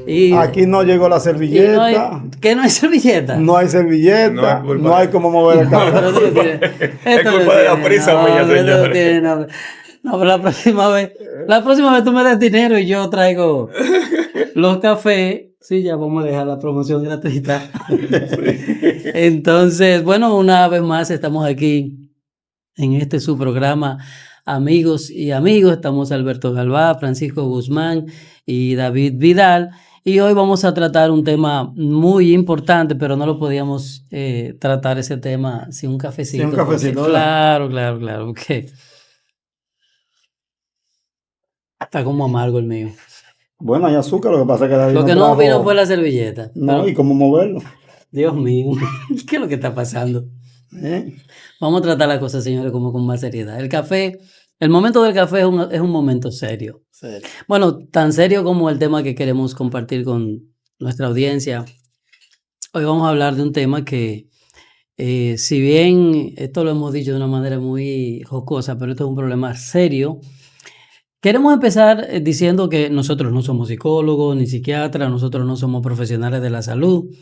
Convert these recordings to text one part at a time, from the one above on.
Y, Aquí no llegó la y no servilleta. hay, ¿qué no hay servilleta? No hay servilleta, no hay cómo mover el No, café. pero esto no tiene, Es esto no culpa de la tiene prisa mía, nombre, esto no señores. tiene nombre. No, pero la próxima vez tú me das dinero y yo traigo los cafés. Sí, ya vamos a dejar la promoción gratuita. Entonces, bueno, una vez más estamos aquí en este su programa Amigos y Amigos. Estamos Alberto Galvá, Francisco Guzmán y David Vidal. Y hoy vamos a tratar un tema muy importante, pero no lo podíamos tratar ese tema sin un cafecito. Sin un cafecito, Claro, porque está como amargo el mío. Bueno, hay azúcar, lo que pasa es que David Lo que no trajo. vino fue la servilleta. No, Pero, ¿y cómo moverlo? Dios mío, ¿qué es lo que está pasando? ¿Eh? Vamos a tratar las cosas, señores, como con más seriedad. El café, el momento del café es un momento serio. Serio. Bueno, tan serio como el tema que queremos compartir con nuestra audiencia. Hoy vamos a hablar de un tema que, si bien esto lo hemos dicho de una manera muy jocosa, pero esto es un problema serio. Queremos empezar diciendo que nosotros no somos psicólogos ni psiquiatras, nosotros no somos profesionales de la salud,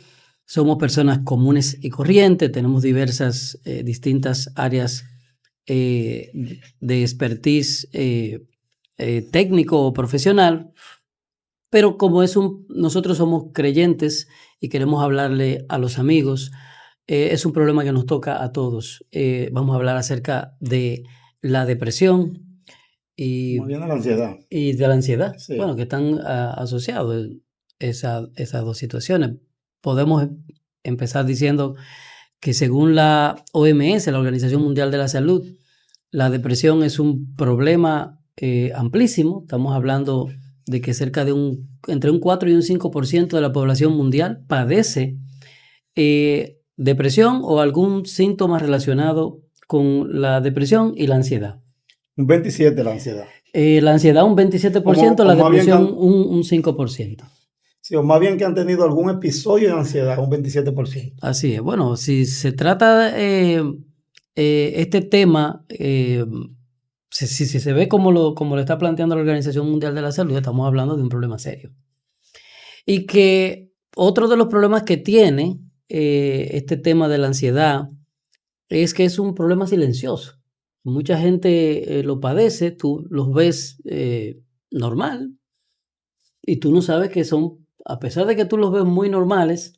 somos personas comunes y corrientes, tenemos diversas, distintas áreas de expertise técnico o profesional, pero como nosotros somos creyentes y queremos hablarle a los amigos, es un problema que nos toca a todos. Vamos a hablar acerca de la depresión y, Muy bien, la ansiedad. y de la ansiedad, Sí. bueno, que están asociados esas dos situaciones. Podemos empezar diciendo que según la OMS, la Organización Mundial de la Salud, la depresión es un problema amplísimo. Estamos hablando de que cerca de entre un 4 y un 5% de la población mundial padece depresión o algún síntoma relacionado con la depresión y la ansiedad. Un 27 la ansiedad. La ansiedad un 27%, la más bien depresión un 5%. Sí, o más bien que han tenido algún episodio de ansiedad, un 27%. Así es. Bueno, si se trata este tema, si se ve como lo está planteando la Organización Mundial de la Salud, estamos hablando de un problema serio. Y que otro de los problemas que tiene este tema de la ansiedad es que es un problema silencioso. Mucha gente lo padece, tú los ves normal y tú no sabes que son, a pesar de que tú los ves muy normales,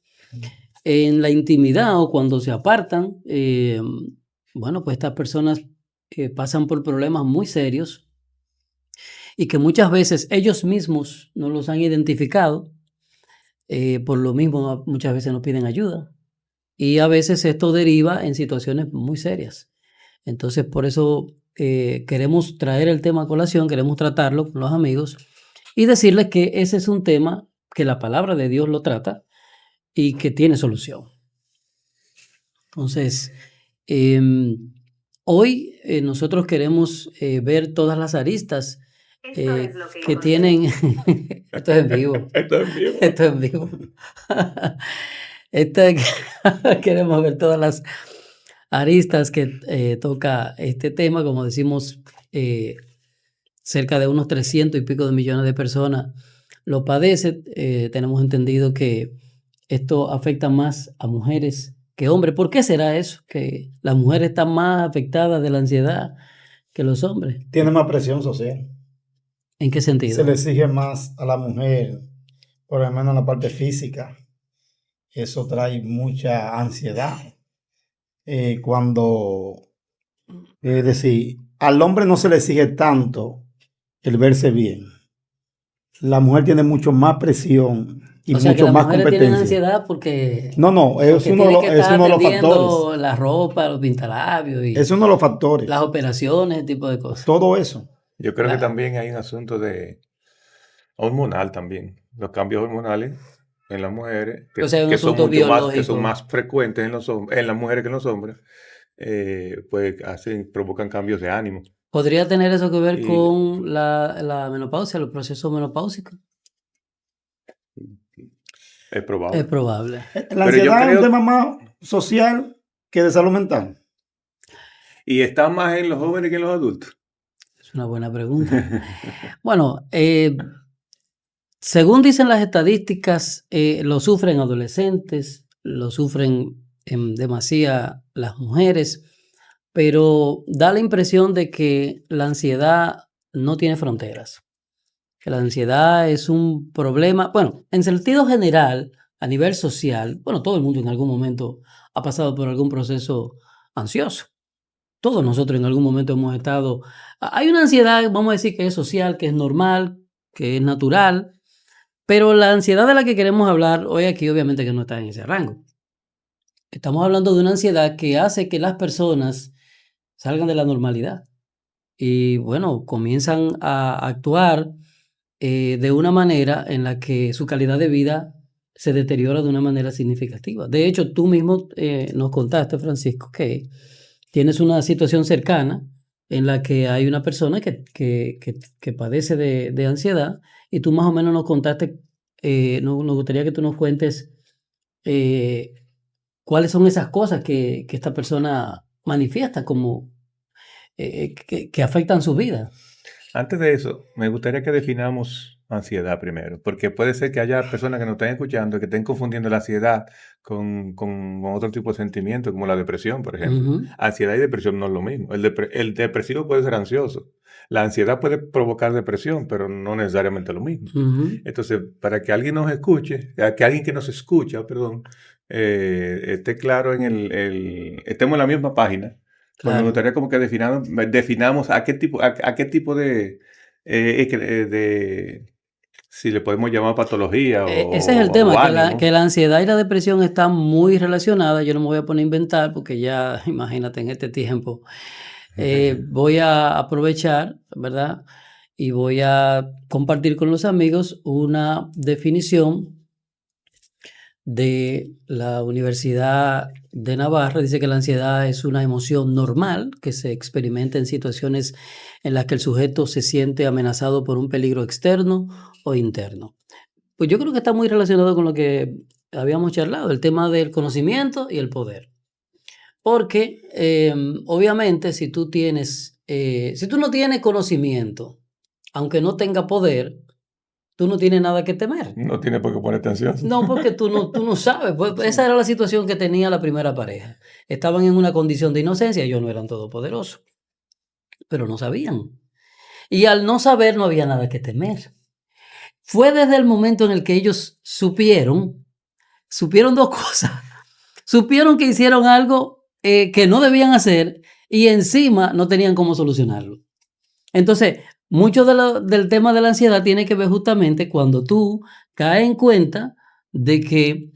en la intimidad o cuando se apartan, bueno, pues estas personas pasan por problemas muy serios y que muchas veces ellos mismos no los han identificado, por lo mismo muchas veces nos piden ayuda y a veces esto deriva en situaciones muy serias. Entonces, por eso queremos traer el tema a colación, queremos tratarlo con los amigos y decirles que ese es un tema que la palabra de Dios lo trata y que tiene solución. Entonces, hoy nosotros queremos ver todas las aristas que tienen. Esto es en vivo. Esto es vivo. Esto es en vivo. Queremos ver todas las aristas que toca este tema. Como decimos, cerca de unos 300 y pico de millones de personas lo padecen. Tenemos entendido que esto afecta más a mujeres que hombres. ¿Por qué será eso? Que las mujeres están más afectadas de la ansiedad que los hombres. Tiene más presión social. ¿En qué sentido? Se le exige más a la mujer, por lo menos en la parte física. Eso trae mucha ansiedad. Es decir, al hombre no se le exige tanto el verse bien. La mujer tiene mucho más presión y o sea, mucho que más las mujeres tienen competencia. ansiedad porque... No, es uno de los factores. La ropa, los pintalabios y Es uno de los factores. las operaciones, ese tipo de cosas. Todo eso. Yo creo que también hay un asunto de hormonal también. Los cambios hormonales en las mujeres, O sea, un que son asunto mucho más, que biológico. son más frecuentes en las mujeres que en los hombres, pues provocan cambios de ánimo. ¿Podría tener eso que ver Y- con la menopausia, los procesos menopáusicos? Es probable. Es probable. La Pero yo ansiedad es creo- un tema más social que de salud mental. Y está más en los jóvenes que en los adultos. Es una buena pregunta. Bueno, según dicen las estadísticas, lo sufren adolescentes, lo sufren en demasía las mujeres, pero da la impresión de que la ansiedad no tiene fronteras, que la ansiedad es un problema, bueno, en sentido general, a nivel social, bueno, todo el mundo en algún momento ha pasado por algún proceso ansioso. Todos nosotros en algún momento hemos estado... Hay una ansiedad, vamos a decir, que es social, que es normal, que es natural, pero la ansiedad de la que queremos hablar hoy aquí obviamente que no está en ese rango. Estamos hablando de una ansiedad que hace que las personas salgan de la normalidad y, bueno, comienzan a actuar de una manera en la que su calidad de vida se deteriora de una manera significativa. De hecho, tú mismo nos contaste, Francisco, que tienes una situación cercana en la que hay una persona que padece de ansiedad y tú más o menos nos contaste, nos gustaría que tú nos cuentes cuáles son esas cosas que esta persona manifiesta como que afectan su vida. Antes de eso, me gustaría que definamos ansiedad primero, porque puede ser que haya personas que nos estén escuchando que estén confundiendo la ansiedad con otro tipo de sentimiento, como la depresión, por ejemplo. Ujú, Ansiedad y depresión no es lo mismo. El depresivo puede ser ansioso. La ansiedad puede provocar depresión, pero no necesariamente lo mismo. ujú, Entonces, para que alguien nos escuche, que alguien que nos escucha, perdón, esté claro estemos en la misma página, pues me claro. gustaría como que definamos a qué tipo de si le podemos llamar patología Ese es el o tema, ánimo. que la ansiedad y la depresión están muy relacionadas. Yo no me voy a poner a inventar porque ya, imagínate, en este tiempo voy a aprovechar, ¿verdad? Y voy a compartir con los amigos una definición de la Universidad de Navarra. Dice que la ansiedad es una emoción normal que se experimenta en situaciones en las que el sujeto se siente amenazado por un peligro externo o interno. Pues yo creo que está muy relacionado con lo que habíamos charlado, el tema del conocimiento y el poder. Porque obviamente si tú no tienes conocimiento, aunque no tenga poder, tú no tienes nada que temer. No tiene por qué ponerte ansioso. No, porque tú no sabes. Pues, esa era la situación que tenía la primera pareja. Estaban en una condición de inocencia, ellos no eran todopoderosos, pero no sabían. Y al no saber no había nada que temer. Fue desde el momento en el que ellos supieron dos cosas. Supieron que hicieron algo que no debían hacer y encima no tenían cómo solucionarlo. Entonces, mucho del tema de la ansiedad tiene que ver justamente cuando tú caes en cuenta de que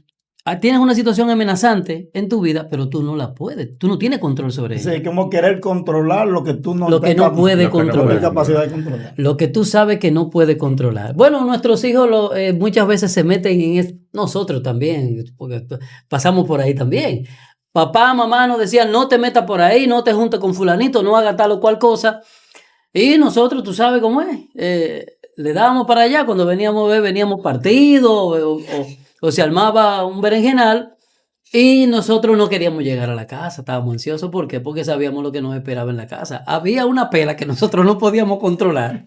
tienes una situación amenazante en tu vida, pero tú no la puedes, tú no tienes control sobre Sí, ella. como querer controlar lo que tú no Lo que no puede Lo que no no controlar. tienes puedes capacidad de controlar. controlar. Lo que tú sabes que no puede controlar. Bueno, nuestros hijos muchas veces se meten nosotros también, porque pasamos por ahí también. Papá, mamá nos decían, no te metas por ahí, no te juntes con fulanito, no hagas tal o cual cosa. Y nosotros, tú sabes cómo es, le dábamos para allá, cuando veníamos a ver, veníamos partidos o se armaba un berenjenal y nosotros no queríamos llegar a la casa, estábamos ansiosos. ¿Por qué? Porque sabíamos lo que nos esperaba en la casa. Había una pela que nosotros no podíamos controlar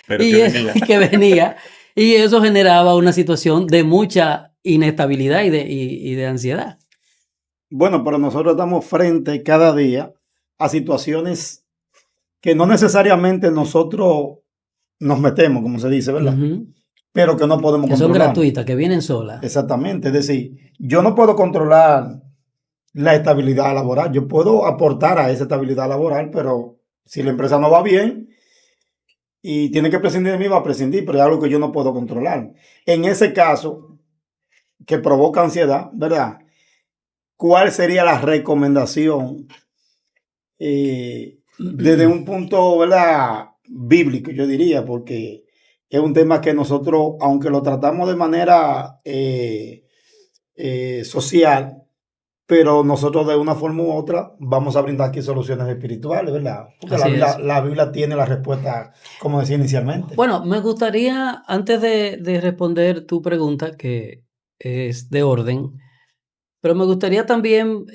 Pero y que venía. que venía y eso generaba una situación de mucha inestabilidad y de ansiedad. Bueno, pero nosotros estamos frente cada día a situaciones que no necesariamente nosotros nos metemos, como se dice, ¿verdad? Ujú. Pero que no podemos Que son controlar. gratuitas, que vienen solas. Exactamente. Es decir, yo no puedo controlar la estabilidad laboral. Yo puedo aportar a esa estabilidad laboral, pero si la empresa no va bien y tiene que prescindir de mí, va a prescindir, pero es algo que yo no puedo controlar. En ese caso, que provoca ansiedad, ¿verdad? ¿Cuál sería la recomendación desde un punto, ¿verdad?, bíblico, yo diría, porque es un tema que nosotros, aunque lo tratamos de manera social, pero nosotros de una forma u otra vamos a brindar aquí soluciones espirituales, ¿verdad? Porque Así es. La Biblia tiene la respuesta, como decía inicialmente. Bueno, me gustaría, antes de responder tu pregunta, que es de orden, pero me gustaría también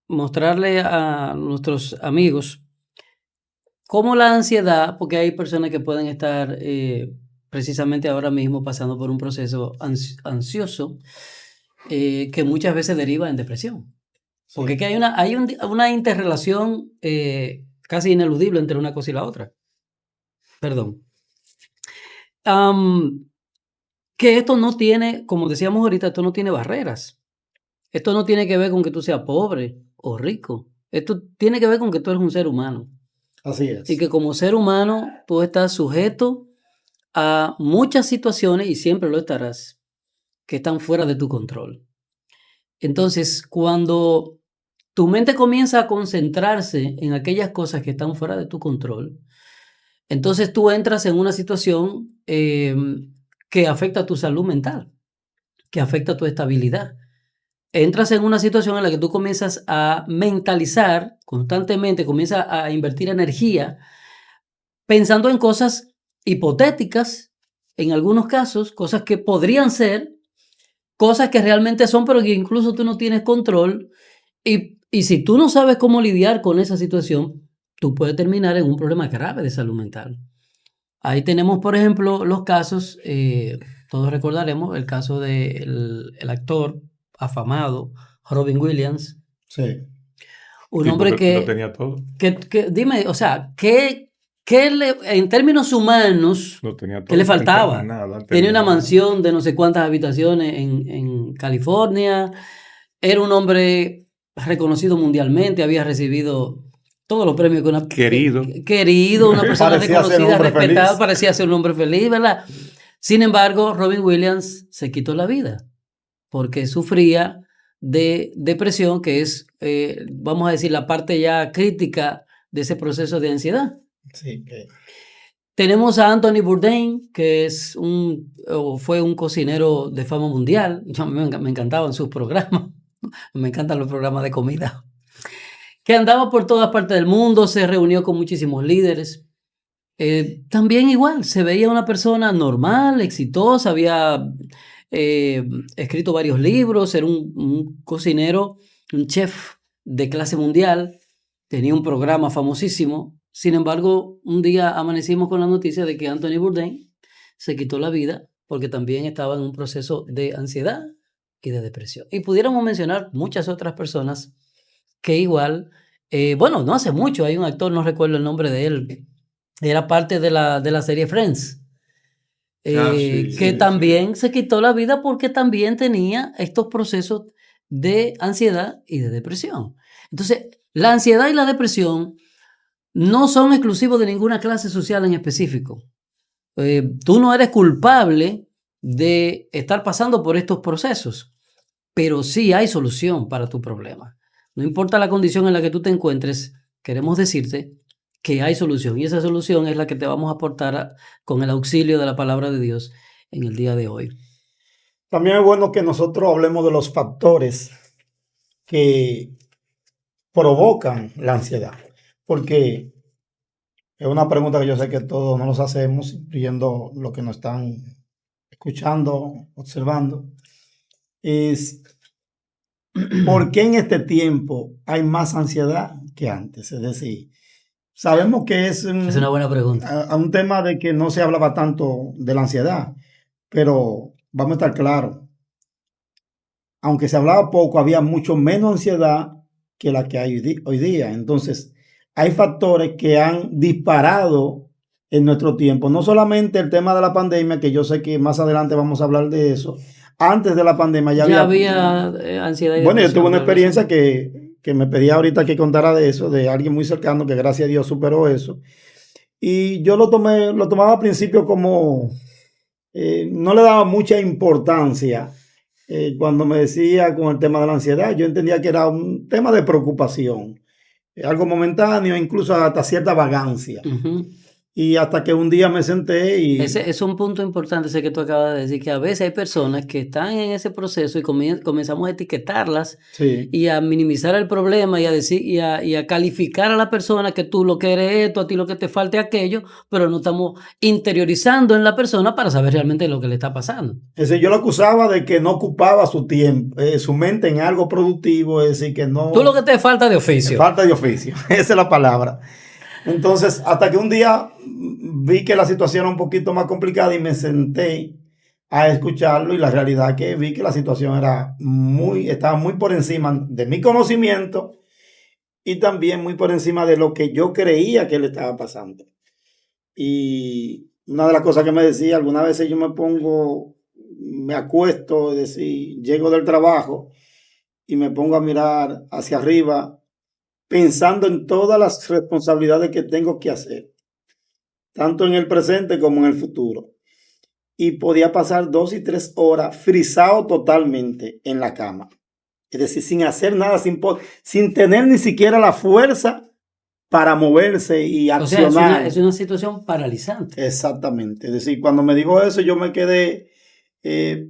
mostrarle a nuestros amigos cómo la ansiedad, porque hay personas que pueden estar precisamente ahora mismo pasando por un proceso ansioso que muchas veces deriva en depresión. Porque es que hay una interrelación casi ineludible entre una cosa y la otra. Perdón. Que esto no tiene, como decíamos ahorita, esto no tiene barreras. Esto no tiene que ver con que tú seas pobre o rico. Esto tiene que ver con que tú eres un ser humano. Así es. Y que como ser humano tú estás sujeto a muchas situaciones, y siempre lo estarás, que están fuera de tu control. Entonces, cuando tu mente comienza a concentrarse en aquellas cosas que están fuera de tu control, entonces tú entras en una situación que afecta a tu salud mental, que afecta a tu estabilidad. Entras en una situación en la que tú comienzas a mentalizar constantemente, comienzas a invertir energía pensando en cosas hipotéticas, en algunos casos, cosas que podrían ser, cosas que realmente son, pero que incluso tú no tienes control. Y si tú no sabes cómo lidiar con esa situación, tú puedes terminar en un problema grave de salud mental. Ahí tenemos, por ejemplo, los casos, todos recordaremos el caso del actor afamado Robin Williams. Sí. Un hombre que... Lo tenía todo. Dime, o sea, en términos humanos, Lo tenía todo. ¿qué le faltaba? Nada, tenía una mansión de no sé cuántas habitaciones en California. Era un hombre reconocido mundialmente, había recibido todos los premios que una... Querido, una persona reconocida, respetada, parecía ser un hombre feliz, ¿verdad? Sin embargo, Robin Williams se quitó la vida porque sufría de depresión, que es, vamos a decir, la parte ya crítica de ese proceso de ansiedad. Sí, okay. Tenemos a Anthony Bourdain, que fue un cocinero de fama mundial. Me encantaban sus programas. Me encantan los programas de comida. Que andaba por todas partes del mundo, se reunió con muchísimos líderes. También igual, se veía una persona normal, exitosa, había escrito varios libros, era un cocinero, un chef de clase mundial, tenía un programa famosísimo. Sin embargo, un día amanecimos con la noticia de que Anthony Bourdain se quitó la vida porque también estaba en un proceso de ansiedad y de depresión. Y pudiéramos mencionar muchas otras personas que igual, no hace mucho, hay un actor, no recuerdo el nombre de él, era parte de la serie Friends, que también se quitó la vida porque también tenía estos procesos de ansiedad y de depresión. Entonces, la ansiedad y la depresión no son exclusivos de ninguna clase social en específico. Tú no eres culpable de estar pasando por estos procesos, pero sí hay solución para tu problema. No importa la condición en la que tú te encuentres, queremos decirte que hay solución, y esa solución es la que te vamos a aportar con el auxilio de la palabra de Dios en el día de hoy. También es bueno que nosotros hablemos de los factores que provocan la ansiedad, porque es una pregunta que yo sé que todos nos hacemos, incluyendo los que nos están escuchando, observando, es ¿por qué en este tiempo hay más ansiedad que antes? Es decir, sabemos que es una buena pregunta. Un tema de que no se hablaba tanto de la ansiedad, pero vamos a estar claros, aunque se hablaba poco, había mucho menos ansiedad que la que hay hoy día. Entonces, hay factores que han disparado en nuestro tiempo. No solamente el tema de la pandemia, que yo sé que más adelante vamos a hablar de eso. Antes de la pandemia ya había ansiedad. Bueno, yo tuve una experiencia que me pedía ahorita que contara de eso, de alguien muy cercano que gracias a Dios superó eso. Y yo lo tomaba al principio como, no le daba mucha importancia cuando me decía con el tema de la ansiedad. Yo entendía que era un tema de preocupación, algo momentáneo, incluso hasta cierta vagancia. Uh-huh. Y hasta que un día me senté y... Ese es un punto importante, ese que tú acabas de decir, que a veces hay personas que están en ese proceso y comenzamos a etiquetarlas, sí, y a minimizar el problema y a decir y a calificar a la persona que tú lo que eres esto, a ti lo que te falta es aquello, pero no estamos interiorizando en la persona para saber realmente lo que le está pasando. Es decir, yo lo acusaba de que no ocupaba su tiempo, su mente en algo productivo, es decir, que no... Tú lo que te falta de oficio. Falta de oficio, esa es la palabra. Entonces, hasta que un día vi que la situación era un poquito más complicada y me senté a escucharlo y la realidad que vi que la situación estaba muy por encima de mi conocimiento y también muy por encima de lo que yo creía que le estaba pasando. Y una de las cosas que me decía, algunas veces yo me acuesto, es decir, llego del trabajo y me pongo a mirar hacia arriba pensando en todas las responsabilidades que tengo que hacer, tanto en el presente como en el futuro. Y podía pasar 2 y 3 horas frisado totalmente en la cama. Es decir, sin hacer nada, sin tener ni siquiera la fuerza para moverse y O sea, accionar. es una situación paralizante. Exactamente. Es decir, cuando me dijo eso, yo me quedé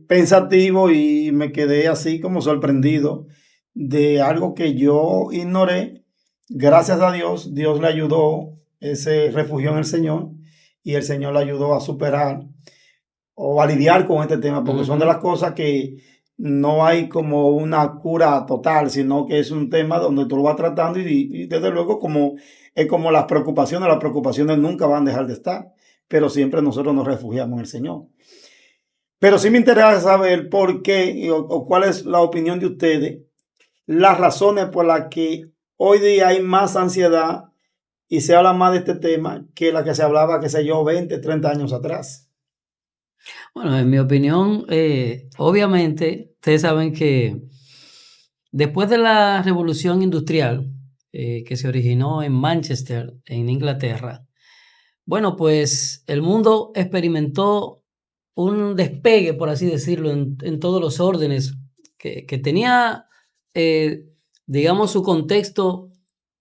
pensativo y me quedé así como sorprendido de algo que yo ignoré. Gracias a Dios, Dios le ayudó, ese refugió en el Señor y el Señor le ayudó a superar o a lidiar con este tema, porque son de las cosas que no hay como una cura total, sino que es un tema donde tú lo vas tratando y desde luego es como las preocupaciones nunca van a dejar de estar, pero siempre nosotros nos refugiamos en el Señor. Pero sí me interesa saber por qué o cuál es la opinión de ustedes, las razones por las que hoy día hay más ansiedad y se habla más de este tema que la que se hablaba, qué sé yo, 20, 30 años atrás. Bueno, en mi opinión, obviamente, ustedes saben que después de la revolución industrial que se originó en Manchester, en Inglaterra, bueno, pues el mundo experimentó un despegue, por así decirlo, en todos los órdenes, que tenía, digamos, su contexto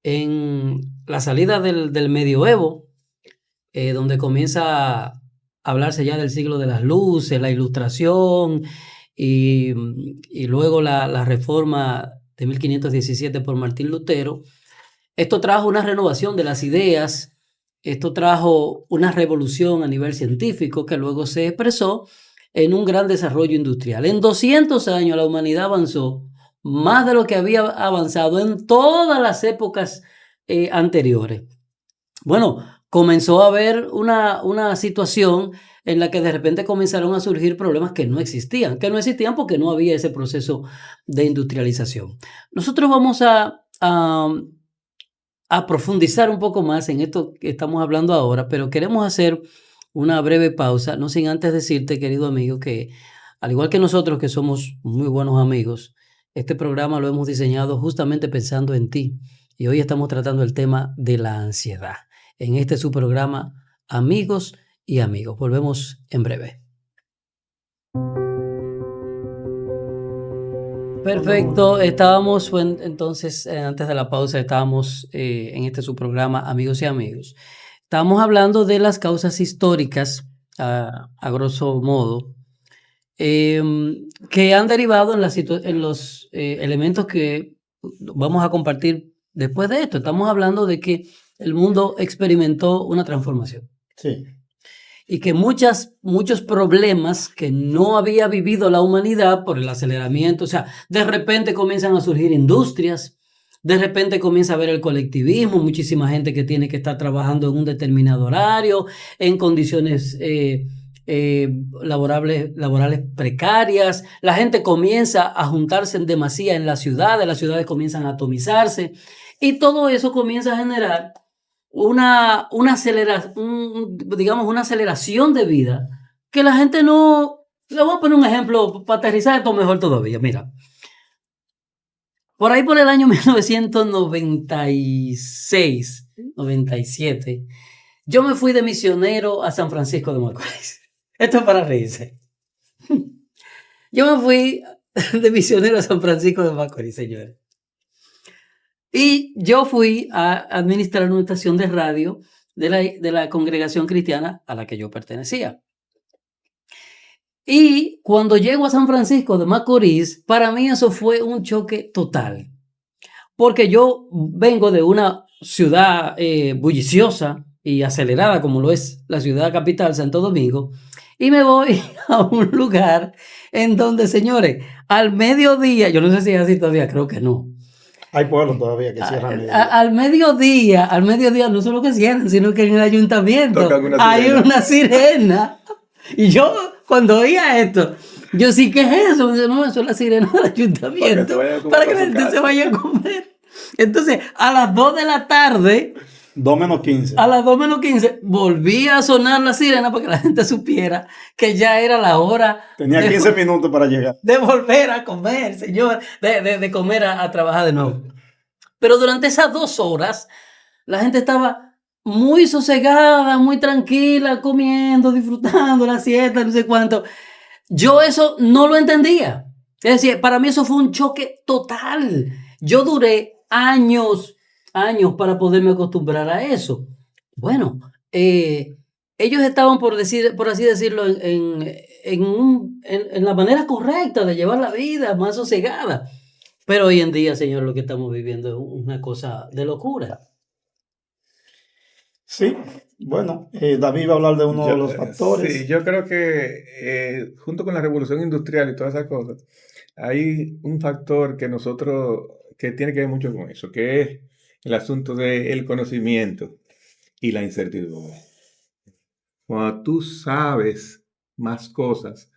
en la salida del medioevo, donde comienza a hablarse ya del siglo de las luces, la ilustración y luego la reforma de 1517 por Martín Lutero. Esto trajo una renovación de las ideas, esto trajo una revolución a nivel científico que luego se expresó en un gran desarrollo industrial. En 200 años la humanidad avanzó más de lo que había avanzado en todas las épocas anteriores. Bueno, comenzó a haber una situación en la que de repente comenzaron a surgir problemas que no existían porque no había ese proceso de industrialización. Nosotros vamos a profundizar un poco más en esto que estamos hablando ahora, pero queremos hacer una breve pausa, no sin antes decirte, querido amigo, que al igual que nosotros que somos muy buenos amigos, este programa lo hemos diseñado justamente pensando en ti y hoy estamos tratando el tema de la ansiedad en este su programa Amigos y Amigos. Volvemos en breve. Perfecto, estábamos entonces, antes de la pausa, estábamos en este su programa Amigos y Amigos. Estábamos hablando de las causas históricas, a grosso modo, que han derivado en los elementos que vamos a compartir después de esto. Estamos hablando de que el mundo experimentó una transformación. Sí. Y que muchos problemas que no había vivido la humanidad por el aceleramiento, o sea, de repente comienzan a surgir industrias, de repente comienza a haber el colectivismo, muchísima gente que tiene que estar trabajando en un determinado horario, en condiciones laborales precarias, la gente comienza a juntarse en demasía en las ciudades comienzan a atomizarse, y todo eso comienza a generar una aceleración de vida que la gente no... Le voy a poner un ejemplo para aterrizar esto mejor todavía. Mira, por ahí por el año 1996, 97, yo me fui de misionero a San Francisco de Macorís. Esto es para reírse. Yo me fui de misionero a San Francisco de Macorís, señores. Y yo fui a administrar una estación de radio de la congregación cristiana a la que yo pertenecía. Y cuando llego a San Francisco de Macorís, para mí eso fue un choque total. Porque yo vengo de una ciudad bulliciosa y acelerada como lo es la ciudad capital, Santo Domingo, y me voy a un lugar en donde, señores, al mediodía, yo no sé si es así todavía, creo que no, Hay pueblos todavía que cierran mediodía. Al mediodía no solo que cierran, sino que en el ayuntamiento Tocan una hay sirena. una sirena. Y yo, cuando oía esto, yo sí, ¿qué es eso? Dice, no, eso es la sirena del ayuntamiento. Para que la gente se vaya a comer. Entonces, a las 2 de la tarde, 2 menos 15. a las 2 menos 15, volvía a sonar la sirena para que la gente supiera que ya era la hora Tenía 15 minutos para llegar. de volver a comer, señor, de comer a trabajar de nuevo. Pero durante esas 2 horas, la gente estaba muy sosegada, muy tranquila, comiendo, disfrutando la siesta, no sé cuánto. Yo eso no lo entendía. Es decir, para mí eso fue un choque total. Yo duré años para poderme acostumbrar a eso. Bueno, ellos estaban, por así decirlo, en la manera correcta de llevar la vida más sosegada. Pero hoy en día, señor, lo que estamos viviendo es una cosa de locura. Sí, bueno, David va a hablar de uno de los factores. Sí, yo creo que junto con la revolución industrial y todas esas cosas, hay un factor que tiene que ver mucho con eso, que es el asunto del conocimiento y la incertidumbre. Cuando tú sabes más cosas,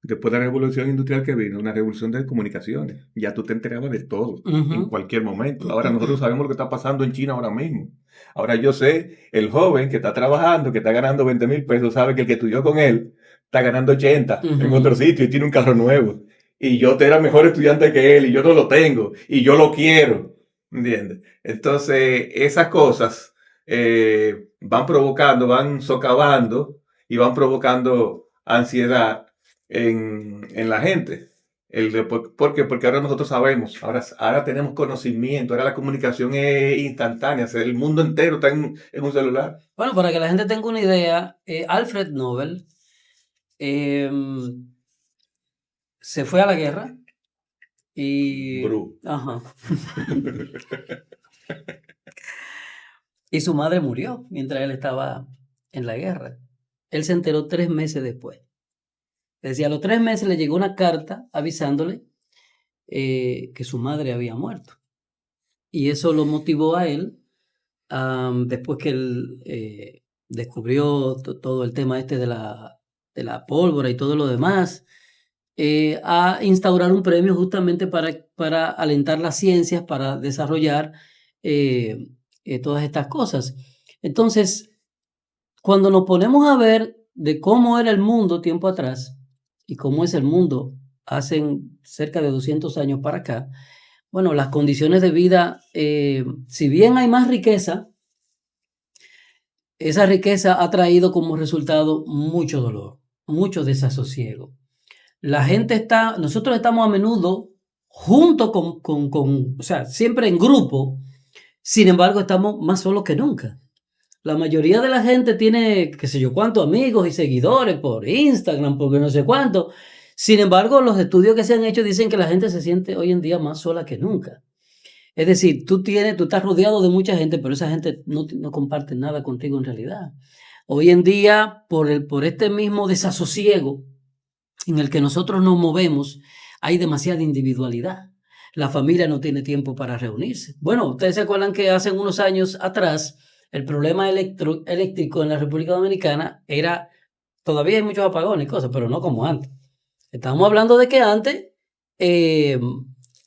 después de la revolución industrial que vino, una revolución de comunicaciones, ya tú te enterabas de todo en cualquier momento. Ahora nosotros sabemos lo que está pasando en China ahora mismo. Ahora yo sé, el joven que está trabajando, que está ganando 20,000 pesos, sabe que el que estudió con él está ganando 80 en otro sitio y tiene un carro nuevo. Y yo era mejor estudiante que él y yo no lo tengo y yo lo quiero. ¿Entiendes? Entonces, esas cosas van provocando, van socavando y van provocando ansiedad en la gente. ¿Por qué? Porque ahora nosotros sabemos, ahora tenemos conocimiento, ahora la comunicación es instantánea, el mundo entero está en un celular. Bueno, para que la gente tenga una idea, Alfred Nobel se fue a la guerra y... Ajá. Y su madre murió mientras él estaba en la guerra. Él se enteró 3 meses después. Decía, a los 3 meses le llegó una carta avisándole que su madre había muerto. Y eso lo motivó a él, después que él descubrió todo el tema este de la pólvora y todo lo demás, a instaurar un premio justamente para alentar las ciencias, para desarrollar todas estas cosas. Entonces, cuando nos ponemos a ver de cómo era el mundo tiempo atrás, y cómo es el mundo hace cerca de 200 años para acá, bueno, las condiciones de vida, si bien hay más riqueza, esa riqueza ha traído como resultado mucho dolor, mucho desasosiego. Nosotros estamos a menudo junto o sea, siempre en grupo, sin embargo estamos más solos que nunca. La mayoría de la gente tiene, qué sé yo, cuántos amigos y seguidores por Instagram, porque no sé cuánto. Sin embargo, los estudios que se han hecho dicen que la gente se siente hoy en día más sola que nunca. Es decir, tú estás rodeado de mucha gente, pero esa gente no comparte nada contigo en realidad. Hoy en día, por este mismo desasosiego en el que nosotros nos movemos, hay demasiada individualidad. La familia no tiene tiempo para reunirse. Bueno, ustedes se acuerdan que hace unos años atrás, el problema eléctrico en la República Dominicana todavía hay muchos apagones y cosas, pero no como antes. Estamos hablando de que antes...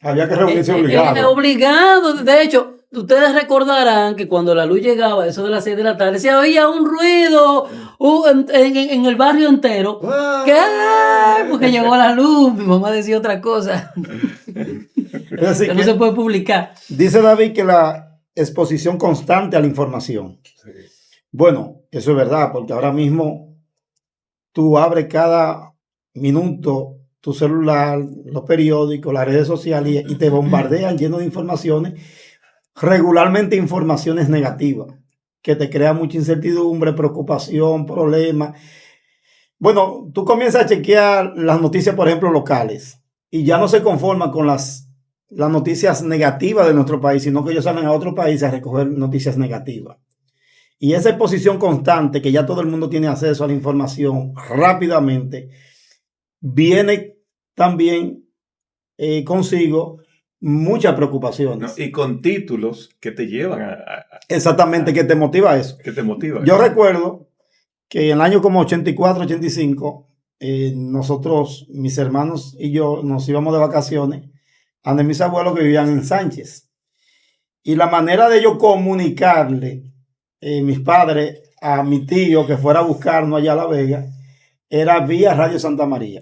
había que reunirse obligado. Obligado. De hecho, ustedes recordarán que cuando la luz llegaba, eso de las 6 de la tarde, se oía un ruido en el barrio entero. ¿Qué? Porque llegó la luz. Mi mamá decía otra cosa. Es decir, que no se puede publicar. Dice David que la exposición constante a la información. Sí. Bueno, eso es verdad, porque ahora mismo tú abres cada minuto tu celular, los periódicos, las redes sociales y te bombardean lleno de informaciones, regularmente informaciones negativas, que te crean mucha incertidumbre, preocupación, problemas. Bueno, tú comienzas a chequear las noticias, por ejemplo, locales, y ya no se conforman con las noticias negativas de nuestro país, sino que ellos salen a otro país a recoger noticias negativas. Y esa exposición constante, que ya todo el mundo tiene acceso a la información rápidamente, viene también consigo muchas ¿no? preocupaciones. Y con títulos que te llevan Exactamente, que te motiva a eso. que te motivan. Yo recuerdo que en el año como 84, 85, nosotros, mis hermanos y yo, nos íbamos de vacaciones a donde mis abuelos que vivían en Sánchez. Y la manera de yo comunicarle, mis padres, a mi tío que fuera a buscarnos allá a La Vega, era vía Radio Santa María.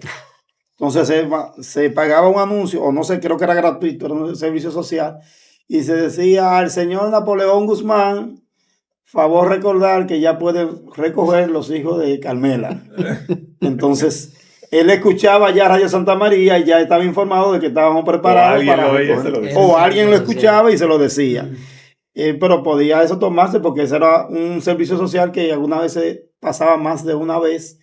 Entonces se pagaba un anuncio, o no sé, creo que era gratuito, era un servicio social, y se decía al señor Napoleón Guzmán, favor recordar que ya pueden recoger los hijos de Carmela. Entonces, él escuchaba ya Radio Santa María y ya estaba informado de que estábamos preparados para recoger. O alguien lo escuchaba y se lo decía. Pero podía eso tomarse porque ese era un servicio social que algunas veces pasaba más de una vez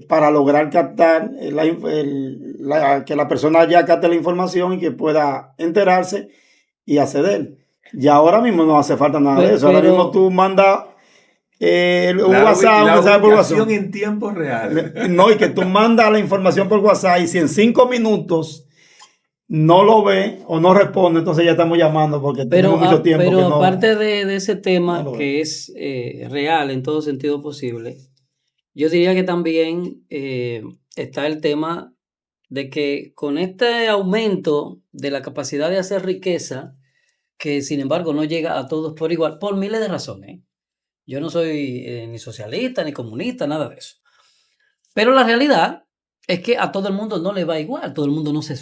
para lograr captar que la persona ya capte la información y que pueda enterarse y acceder. Y ahora mismo no hace falta nada de eso. Ahora mismo tú mandas un WhatsApp, un mensaje por WhatsApp. En tiempo real. No, y que tú mandas la información por WhatsApp y si en 5 minutos no lo ve o no responde, entonces ya estamos llamando porque tenemos mucho tiempo. Pero que no, aparte de ese tema no que es real en todo sentido posible, yo diría que también está el tema de que con este aumento de la capacidad de hacer riqueza, que sin embargo no llega a todos por igual, por miles de razones. Yo no soy ni socialista, ni comunista, nada de eso. Pero la realidad es que a todo el mundo no le va igual, todo el mundo no se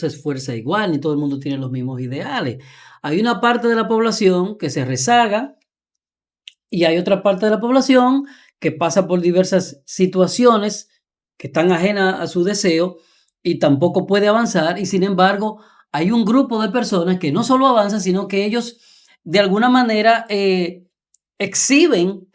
esfuerza igual, ni todo el mundo tiene los mismos ideales. Hay una parte de la población que se rezaga y hay otra parte de la población que pasa por diversas situaciones que están ajenas a su deseo y tampoco puede avanzar, y sin embargo hay un grupo de personas que no solo avanzan, sino que ellos de alguna manera exhiben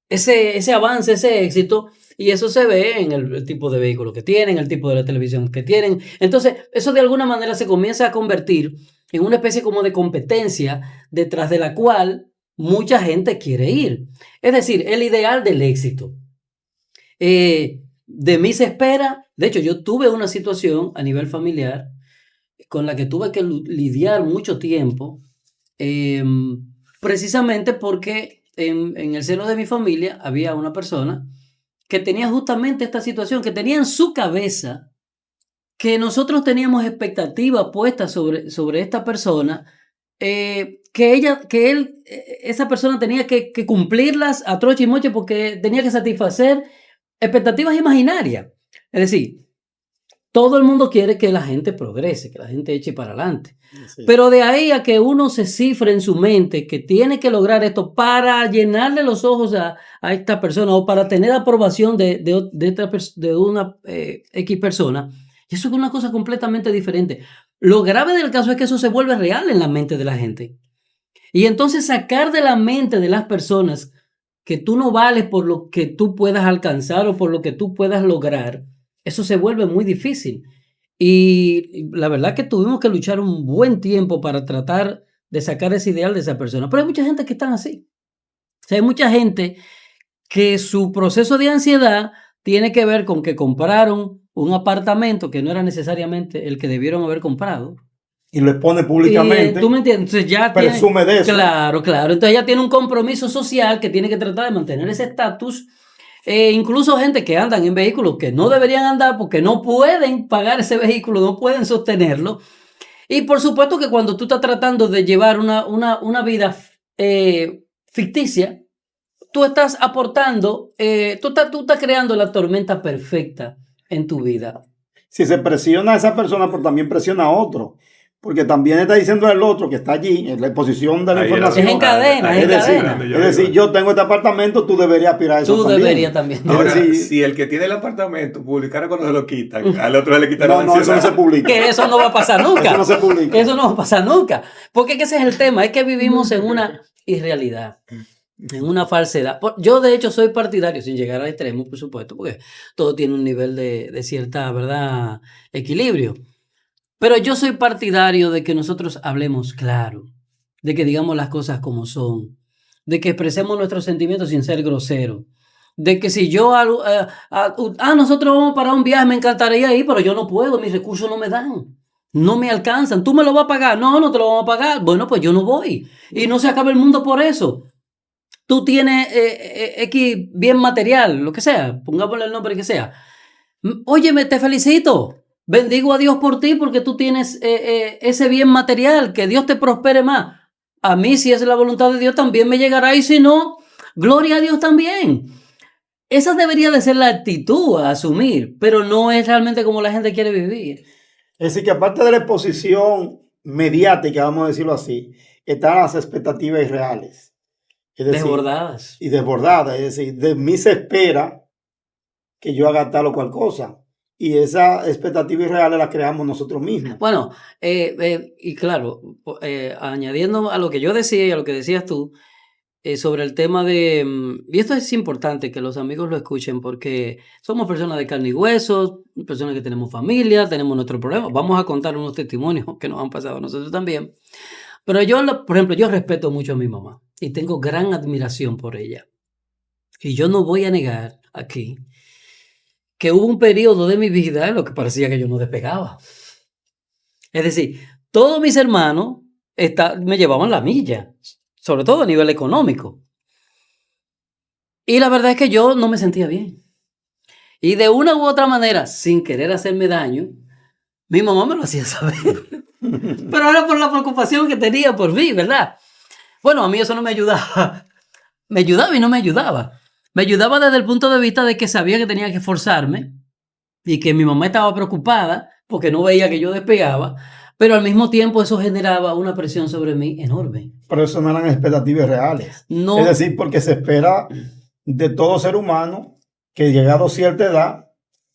ese avance, ese éxito, y eso se ve en el tipo de vehículo que tienen, el tipo de la televisión que tienen. Entonces, eso de alguna manera se comienza a convertir en una especie como de competencia detrás de la cual mucha gente quiere ir. Es decir, el ideal del éxito. De mí se espera, de hecho, yo tuve una situación a nivel familiar con la que tuve que lidiar mucho tiempo, precisamente porque en el seno de mi familia había una persona que tenía justamente esta situación, que tenía en su cabeza que nosotros teníamos expectativas puestas sobre esta persona, esa persona tenía que cumplirlas a troche y moche porque tenía que satisfacer expectativas imaginarias. Es decir, todo el mundo quiere que la gente progrese, que la gente eche para adelante. Sí. Pero de ahí a que uno se cifre en su mente que tiene que lograr esto para llenarle los ojos a esta persona o para tener aprobación de una X persona, eso es una cosa completamente diferente. Lo grave del caso es que eso se vuelve real en la mente de la gente. Y entonces sacar de la mente de las personas que tú no vales por lo que tú puedas alcanzar o por lo que tú puedas lograr, eso se vuelve muy difícil. Y la verdad que tuvimos que luchar un buen tiempo para tratar de sacar ese ideal de esa persona. Pero hay mucha gente que están así. O sea, hay mucha gente que su proceso de ansiedad tiene que ver con que compraron un apartamento que no era necesariamente el que debieron haber comprado. Y lo expone públicamente. ¿Tú me entiendes? Entonces ya presume de eso. Claro. Entonces ya tiene un compromiso social que tiene que tratar de mantener ese estatus. Incluso gente que andan en vehículos que no deberían andar porque no pueden pagar ese vehículo, no pueden sostenerlo. Y por supuesto que cuando tú estás tratando de llevar una vida ficticia, tú estás aportando, tú estás creando la tormenta perfecta en tu vida. Si se presiona a esa persona, pero también presiona a otro. Porque también está diciendo el otro que está allí en la exposición de la información. Es en cadena, es decir, yo tengo este apartamento, tú deberías aspirar a eso también. Tú deberías también. Ahora, si el que tiene el apartamento publicara cuando se lo quitan, al otro le quitan la ansiedad. No, eso no se publica. Que eso no va a pasar nunca. Eso no se publica. Eso no va a pasar nunca. Porque ese es el tema, es que vivimos en una irrealidad, en una falsedad. Yo, de hecho, soy partidario, sin llegar al extremo, por supuesto, porque todo tiene un nivel de cierta, ¿verdad?, equilibrio. Pero yo soy partidario de que nosotros hablemos claro, de que digamos las cosas como son, de que expresemos nuestros sentimientos sin ser groseros, de que si yo, nosotros vamos para un viaje, me encantaría ir, pero yo no puedo, mis recursos no me dan. No me alcanzan. ¿Tú me lo vas a pagar? No, no te lo vamos a pagar. Bueno, pues yo no voy. Y no se acaba el mundo por eso. Tú tienes X bien material, lo que sea, pongámosle el nombre que sea. Óyeme, te felicito. Bendigo a Dios por ti porque tú tienes ese bien material. Que Dios te prospere más. A mí, si es la voluntad de Dios, también me llegará. Y si no, gloria a Dios también. Esa debería de ser la actitud a asumir, pero no es realmente como la gente quiere vivir. Es decir, que aparte de la exposición mediática, vamos a decirlo así, están las expectativas irreales. Es decir, Desbordadas. y desbordadas. Es decir, de mí se espera que yo haga tal o cual cosa. Y esa expectativa irreal la creamos nosotros mismos. Bueno, y claro, añadiendo a lo que yo decía y a lo que decías tú, sobre el tema de, y esto es importante que los amigos lo escuchen porque somos personas de carne y huesos, personas que tenemos familia, tenemos nuestros problemas, vamos a contar unos testimonios que nos han pasado a nosotros también. Pero yo, por ejemplo, yo respeto mucho a mi mamá y tengo gran admiración por ella. Y yo no voy a negar aquí que hubo un periodo de mi vida en lo que parecía que yo no despegaba. Es decir, todos mis hermanos me llevaban la milla, sobre todo a nivel económico. Y la verdad es que yo no me sentía bien. Y de una u otra manera, sin querer hacerme daño, mi mamá me lo hacía saber. Pero era por la preocupación que tenía por mí, ¿verdad? Bueno, a mí eso no me ayudaba. Me ayudaba y no me ayudaba. Me ayudaba desde el punto de vista de que sabía que tenía que esforzarme y que mi mamá estaba preocupada porque no veía que yo despegaba, pero al mismo tiempo eso generaba una presión sobre mí enorme. Pero eso no eran expectativas reales. No. Es decir, porque se espera de todo ser humano que llegado a cierta edad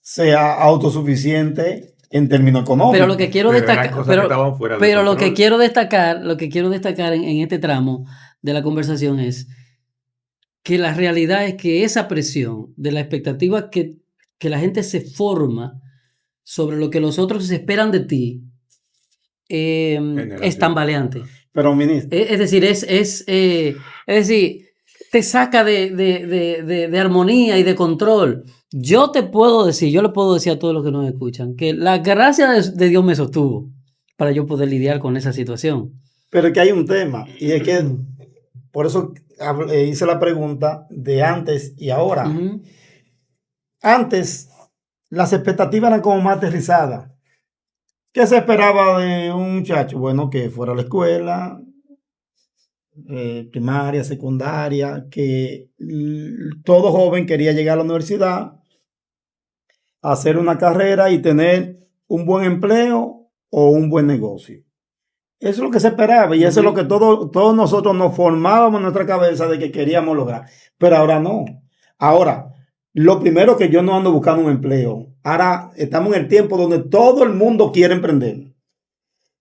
sea autosuficiente en términos económicos. Pero lo que quiero destacar, lo que quiero destacar en este tramo de la conversación es que la realidad es que esa presión de la expectativa que la gente se forma sobre lo que los otros esperan de ti es tambaleante. Pero, ministro. Es decir, te saca de armonía y de control. Yo le puedo decir a todos los que nos escuchan que la gracia de Dios me sostuvo para yo poder lidiar con esa situación. Pero es que hay un tema, y es que por eso hice la pregunta de antes y ahora. Uh-huh. Antes, las expectativas eran como más aterrizadas. ¿Qué se esperaba de un muchacho? Bueno, que fuera a la escuela, primaria, secundaria, que todo joven quería llegar a la universidad, hacer una carrera y tener un buen empleo o un buen negocio. Eso es lo que se esperaba y eso es lo que todos nosotros nos formábamos en nuestra cabeza de que queríamos lograr. Pero ahora no. Ahora, lo primero que yo no ando buscando un empleo. Ahora estamos en el tiempo donde todo el mundo quiere emprender.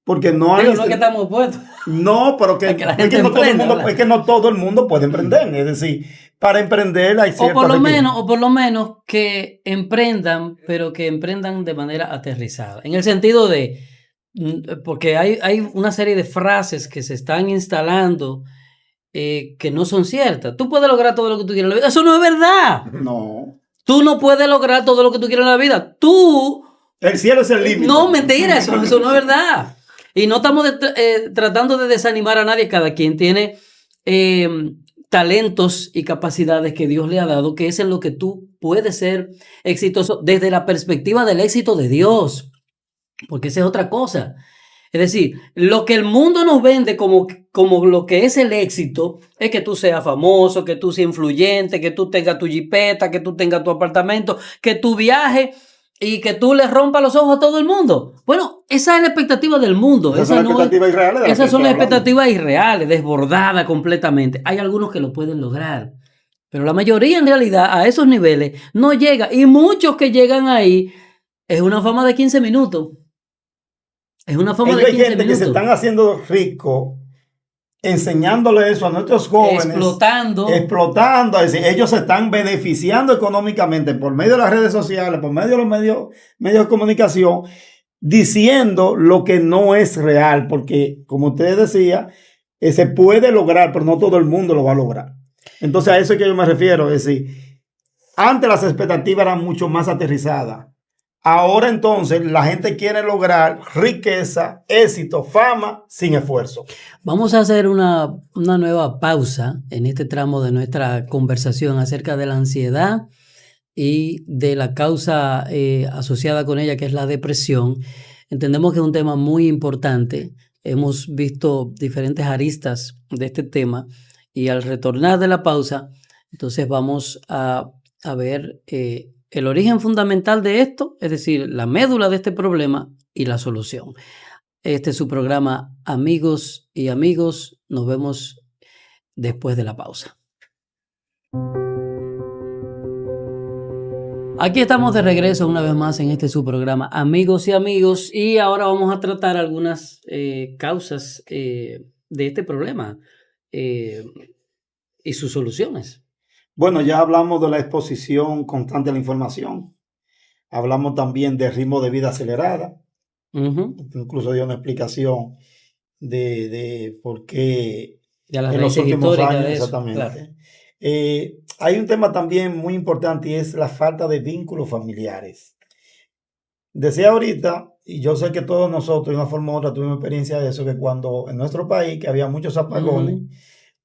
Porque no hay... no es que estamos opuestos. No, pero que no todo el mundo puede emprender. Es decir, para emprender hay ciertas... O por lo menos que emprendan, pero que emprendan de manera aterrizada. En el sentido de... Porque hay una serie de frases que se están instalando que no son ciertas. Tú puedes lograr todo lo que tú quieras en la vida. Eso no es verdad. No. Tú no puedes lograr todo lo que tú quieras en la vida. El cielo es el límite. No, mentira, eso no es verdad. Y no estamos tratando de desanimar a nadie. Cada quien tiene talentos y capacidades que Dios le ha dado, que es en lo que tú puedes ser exitoso desde la perspectiva del éxito de Dios. Porque esa es otra cosa. Es decir, lo que el mundo nos vende como lo que es el éxito es que tú seas famoso, que tú seas influyente, que tú tengas tu jipeta, que tú tengas tu apartamento, que tú viajes y que tú le rompas los ojos a todo el mundo. Bueno, esa es la expectativa del mundo. Esas son las expectativas irreales, desbordadas completamente. Hay algunos que lo pueden lograr, pero la mayoría en realidad a esos niveles no llega. Y muchos que llegan ahí es una fama de 15 minutos. Es una forma de 15 minutos. Hay gente que se están haciendo rico enseñándole eso a nuestros jóvenes. Explotando. Es decir, ellos se están beneficiando económicamente por medio de las redes sociales, por medio de los medios de comunicación, diciendo lo que no es real. Porque, como usted decía, se puede lograr, pero no todo el mundo lo va a lograr. Entonces, a eso es que yo me refiero. Es decir, antes las expectativas eran mucho más aterrizadas. Ahora entonces la gente quiere lograr riqueza, éxito, fama sin esfuerzo. Vamos a hacer una nueva pausa en este tramo de nuestra conversación acerca de la ansiedad y de la causa asociada con ella, que es la depresión. Entendemos que es un tema muy importante. Hemos visto diferentes aristas de este tema y al retornar de la pausa, entonces vamos a ver el origen fundamental de esto, es decir, la médula de este problema y la solución. Este es su programa Amigos y Amigos. Nos vemos después de la pausa. Aquí estamos de regreso una vez más en este su programa Amigos y Amigos, y ahora vamos a tratar algunas causas de este problema y sus soluciones. Bueno, ya hablamos de la exposición constante a la información. Hablamos también del ritmo de vida acelerada. Incluso dio una explicación de por qué de las en los últimos años, de eso, exactamente. Claro. Hay un tema también muy importante y es la falta de vínculos familiares. Decía ahorita, y yo sé que todos nosotros de una forma u otra tuvimos experiencia de eso, que cuando en nuestro país, que había muchos apagones,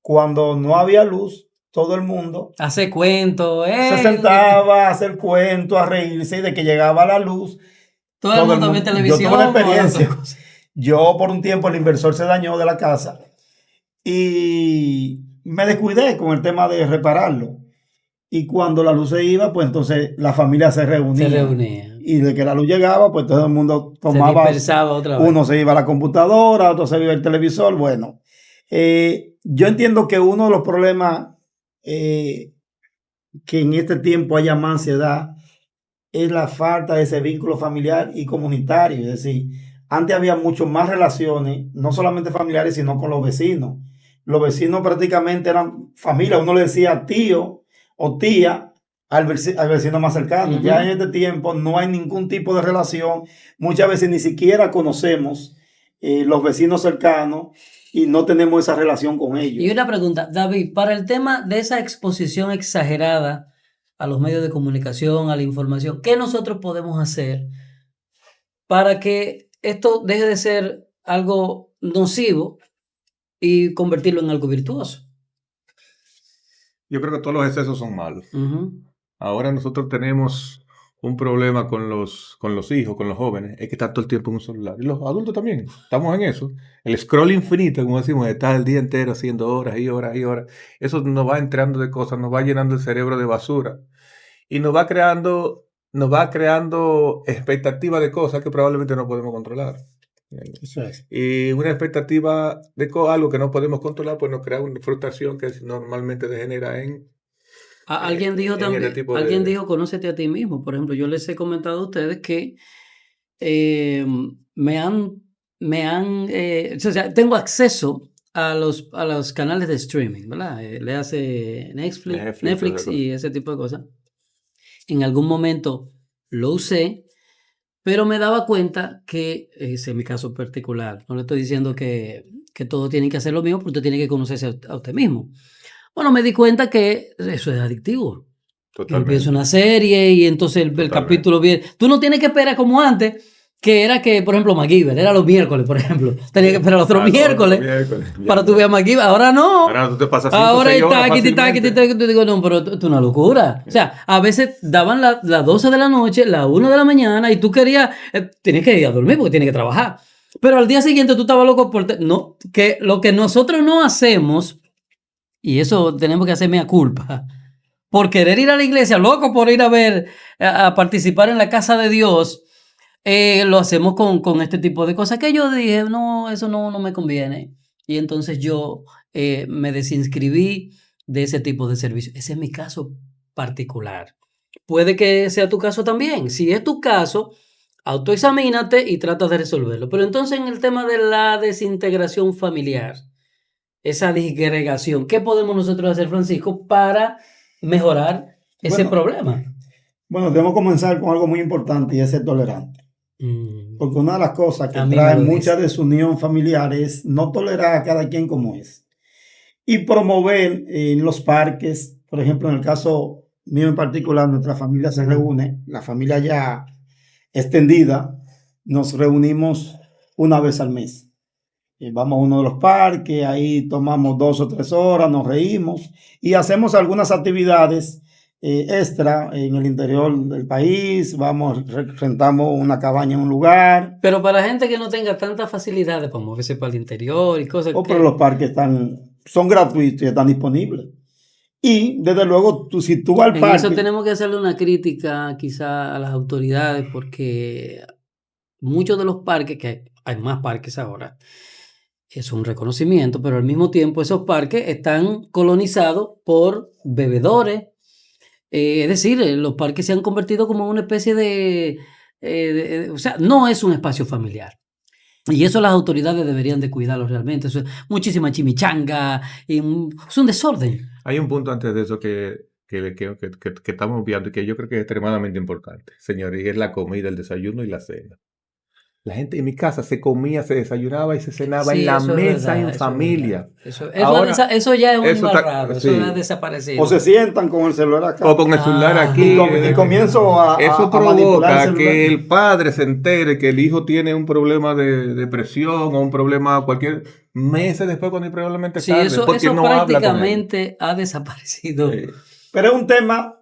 cuando no había luz, todo el mundo hace cuentos, se sentaba a hacer cuentos, a reírse, y de que llegaba la luz, todo el mundo ve televisión. Yo tuve una experiencia. Yo por un tiempo el inversor se dañó de la casa y me descuidé con el tema de repararlo. Y cuando la luz se iba, pues entonces la familia se reunía. Y de que la luz llegaba, pues todo el mundo tomaba. Se dispersaba otra vez. Uno se iba a la computadora, otro se iba al televisor. Bueno, yo entiendo que uno de los problemas que en este tiempo haya más ansiedad es la falta de ese vínculo familiar y comunitario. Es decir, antes había mucho más relaciones, no solamente familiares, sino con los vecinos. Los vecinos prácticamente eran familia. Uno le decía tío o tía al vecino más cercano. Ya en este tiempo no hay ningún tipo de relación. Muchas veces ni siquiera conocemos los vecinos cercanos y no tenemos esa relación con ellos. Y una pregunta, David, para el tema de esa exposición exagerada a los medios de comunicación, a la información, ¿qué nosotros podemos hacer para que esto deje de ser algo nocivo y convertirlo en algo virtuoso? Yo creo que todos los excesos son malos. Ahora nosotros tenemos un problema con los hijos, con los jóvenes, es que están todo el tiempo en un celular. Y los adultos también, estamos en eso. El scroll infinito, como decimos, estar el día entero haciendo horas y horas y horas. Eso nos va entrando de cosas, nos va llenando el cerebro de basura. Y nos va creando expectativas de cosas que probablemente no podemos controlar. Eso es. Y una expectativa de algo que no podemos controlar, pues nos crea una frustración que normalmente degenera en... Alguien dijo también, dijo, conócete a ti mismo. Por ejemplo, yo les he comentado a ustedes que o sea, tengo acceso a los canales de streaming, ¿verdad? Le hace Netflix y ese tipo de cosas. En algún momento lo usé, pero me daba cuenta que ese es mi caso particular. No le estoy diciendo que todos tienen que hacer lo mismo, porque usted tiene que conocerse a usted mismo. Bueno, me di cuenta que eso es adictivo. Empieza una serie y entonces el capítulo viene. Tú no tienes que esperar como antes, que era que, por ejemplo, MacGyver, era los miércoles, por ejemplo. Tenía que esperar los otros miércoles para tú ver a MacGyver. Ahora no. Ahora tú te pasas 5 Ahora 6 horas te digo, no, pero esto es una locura. O sea, a veces daban las 12 de la noche, las 1 de la mañana y tú querías, tenías que ir a dormir porque tienes que trabajar. Pero al día siguiente tú estabas loco no, que lo que nosotros no hacemos, y eso tenemos que hacer mea culpa, por querer ir a la iglesia, loco por ir a participar en la casa de Dios, lo hacemos con este tipo de cosas que yo dije, no, eso no me conviene. Y entonces yo me desinscribí de ese tipo de servicio. Ese es mi caso particular. Puede que sea tu caso también. Si es tu caso, autoexamínate y trata de resolverlo. Pero entonces en el tema de la desintegración familiar, esa disgregación, ¿qué podemos nosotros hacer, Francisco, para mejorar ese problema? Bueno, debemos comenzar con algo muy importante y es ser tolerante. Porque una de las cosas que trae mucha desunión familiar es no tolerar a cada quien como es. Y promover en los parques, por ejemplo, en el caso mío en particular, nuestra familia se reúne, la familia ya extendida, nos reunimos una vez al mes. Vamos a uno de los parques, ahí tomamos 2 o 3 horas, nos reímos y hacemos algunas actividades extra en el interior del país. Vamos, rentamos una cabaña en un lugar. Pero para gente que no tenga tantas facilidades para moverse para el interior y cosas que... Pero los parques son gratuitos y están disponibles. Y desde luego, si tú vas al En parque... eso tenemos que hacerle una crítica quizá a las autoridades, porque muchos de los parques, que hay más parques ahora, es un reconocimiento, pero al mismo tiempo esos parques están colonizados por bebedores. Es decir, los parques se han convertido como una especie o sea, no es un espacio familiar. Y eso las autoridades deberían de cuidarlo realmente. Eso es muchísima chimichanga, es un desorden. Hay un punto antes de eso que estamos viendo y que yo creo que es extremadamente importante, señores, y es la comida, el desayuno y la cena. La gente en mi casa se comía, se desayunaba y se cenaba Sí, en la eso es mesa verdad, en familia. Ahora, eso ya es un eso embarrado, sí. eso ha desaparecido. O se sientan con el celular acá. O con el celular aquí. Y comienzo Eso a manipular provoca el celular. que el padre se entere que el hijo tiene un problema de depresión o un problema cualquier meses después cuando probablemente Sí, tarde, eso porque no habla con él. prácticamente ha desaparecido. Sí. Pero es un tema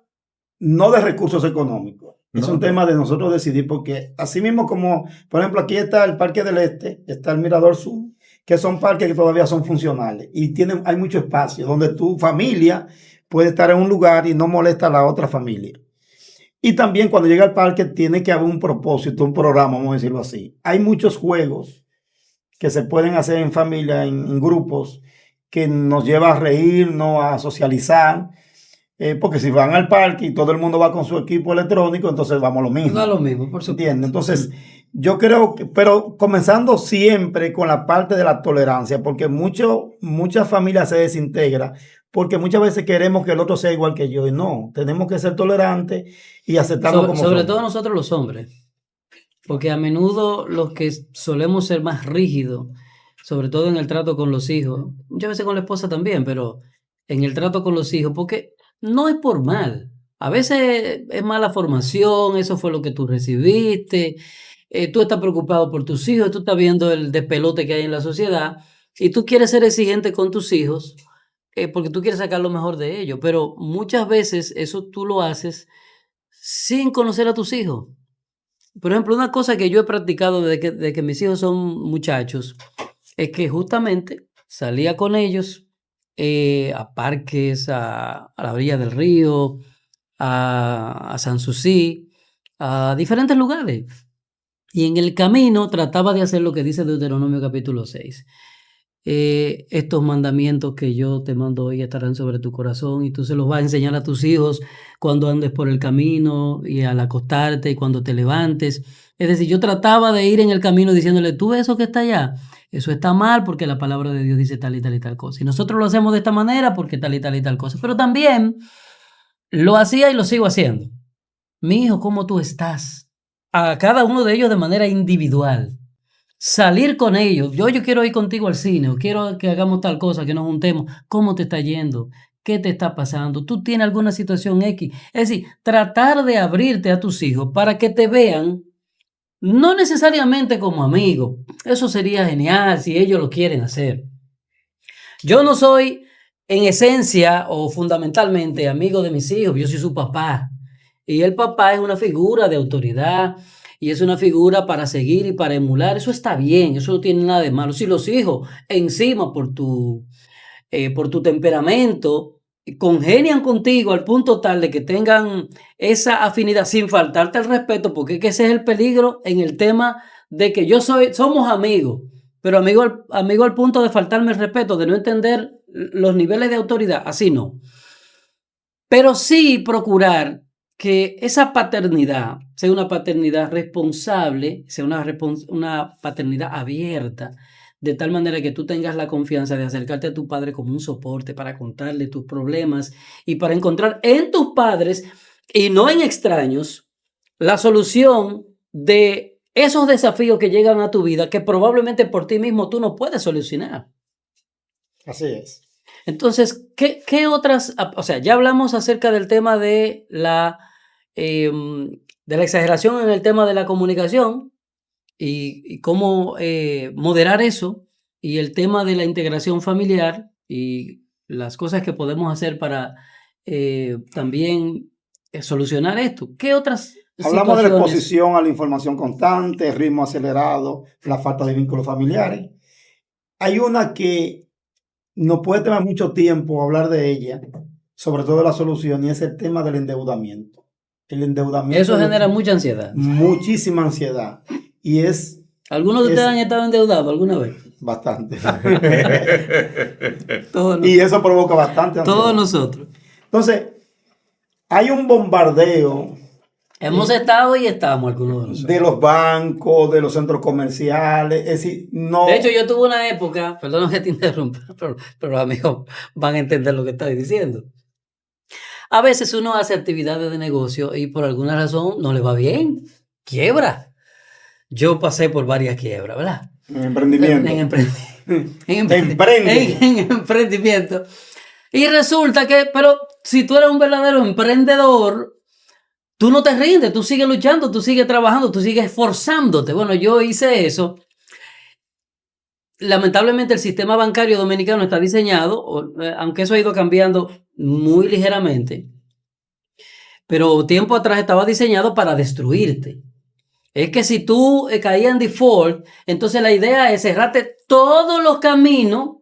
no de recursos económicos. Es No, un tema de nosotros decidir, porque así mismo como, por ejemplo, aquí está el Parque del Este, está el Mirador Sur, que son parques que todavía son funcionales y hay mucho espacio donde tu familia puede estar en un lugar y no molesta a la otra familia. Y también cuando llega al parque tiene que haber un propósito, un programa, vamos a decirlo así. Hay muchos juegos que se pueden hacer en familia, en grupos, que nos lleva a reírnos, a socializar. Porque si van al parque y todo el mundo va con su equipo electrónico, entonces vamos a lo mismo. No es lo mismo, por supuesto. ¿Entiendes? Entonces, yo creo que, pero comenzando siempre con la parte de la tolerancia, porque muchas familias se desintegran, porque muchas veces queremos que el otro sea igual que yo, y no, tenemos que ser tolerantes y aceptarlo como Sobre somos. todo nosotros los hombres, porque a menudo los que solemos ser más rígidos, sobre todo en el trato con los hijos, muchas veces con la esposa también, pero en el trato con los hijos, porque no es por mal. A veces es mala formación, eso fue lo que tú recibiste, tú estás preocupado por tus hijos, tú estás viendo el despelote que hay en la sociedad y tú quieres ser exigente con tus hijos porque tú quieres sacar lo mejor de ellos, pero muchas veces eso tú lo haces sin conocer a tus hijos. Por ejemplo, una cosa que yo he practicado desde que mis hijos son muchachos es que justamente salía con ellos a parques, a la orilla del río, a Sanssouci, a diferentes lugares. Y en el camino trataba de hacer lo que dice Deuteronomio capítulo 6. Estos mandamientos que yo te mando hoy estarán sobre tu corazón y tú se los vas a enseñar a tus hijos cuando andes por el camino y al acostarte y cuando te levantes. Es decir, yo trataba de ir en el camino diciéndole, tú eso que está allá, eso está mal porque la palabra de Dios dice tal y tal y tal cosa. Y nosotros lo hacemos de esta manera porque tal y tal y tal cosa. Pero también lo hacía y lo sigo haciendo. Mi hijo, ¿cómo tú estás? A cada uno de ellos de manera individual. Salir con ellos. Yo quiero ir contigo al cine o quiero que hagamos tal cosa, que nos juntemos. ¿Cómo te está yendo? ¿Qué te está pasando? ¿Tú tienes alguna situación X? Es decir, tratar de abrirte a tus hijos para que te vean, no necesariamente como amigo. Eso sería genial si ellos lo quieren hacer. Yo no soy en esencia o fundamentalmente amigo de mis hijos. Yo soy su papá. Y el papá es una figura de autoridad y es una figura para seguir y para emular. Eso está bien, eso no tiene nada de malo. Si los hijos encima por tu temperamento congenian contigo al punto tal de que tengan esa afinidad sin faltarte el respeto, porque es que ese es el peligro en el tema de que somos amigos, pero amigo al punto de faltarme el respeto, de no entender los niveles de autoridad, así no. Pero sí procurar que esa paternidad sea una paternidad responsable, sea una paternidad abierta, de tal manera que tú tengas la confianza de acercarte a tu padre como un soporte para contarle tus problemas y para encontrar en tus padres y no en extraños la solución de esos desafíos que llegan a tu vida que probablemente por ti mismo tú no puedes solucionar. Así es. Entonces, ¿qué otras? O sea, ya hablamos acerca del tema de la exageración en el tema de la comunicación y cómo moderar eso, y el tema de la integración familiar y las cosas que podemos hacer para también solucionar esto. ¿Qué otras Hablamos de la situaciones? exposición a la información constante, ritmo acelerado, la falta de vínculos familiares. Hay una que nos puede tomar mucho tiempo hablar de ella, sobre todo la solución, y es el tema del endeudamiento. El endeudamiento Eso genera mucha ansiedad. muchísima ansiedad. Y es ¿Algunos de ustedes han estado endeudados alguna vez? bastante. Todos, Y eso provoca bastante ansiedad. todos nosotros. Entonces, hay un bombardeo Hemos estado y estamos algunos de nosotros. de los bancos, de los centros comerciales. Es decir, no. De hecho, yo tuve una época, perdón que te interrumpa, pero los amigos van a entender lo que estoy diciendo. A veces uno hace actividades de negocio y por alguna razón no le va bien, quiebra. Yo pasé por varias quiebras, ¿verdad? En emprendimiento. En emprendimiento. Y resulta que, pero si tú eres un verdadero emprendedor, tú no te rindes, tú sigues luchando, tú sigues trabajando, tú sigues esforzándote. Bueno, yo hice eso. Lamentablemente el sistema bancario dominicano está diseñado, aunque eso ha ido cambiando muy ligeramente, pero tiempo atrás estaba diseñado para destruirte. Es que si tú caías en default, entonces la idea es cerrarte todos los caminos,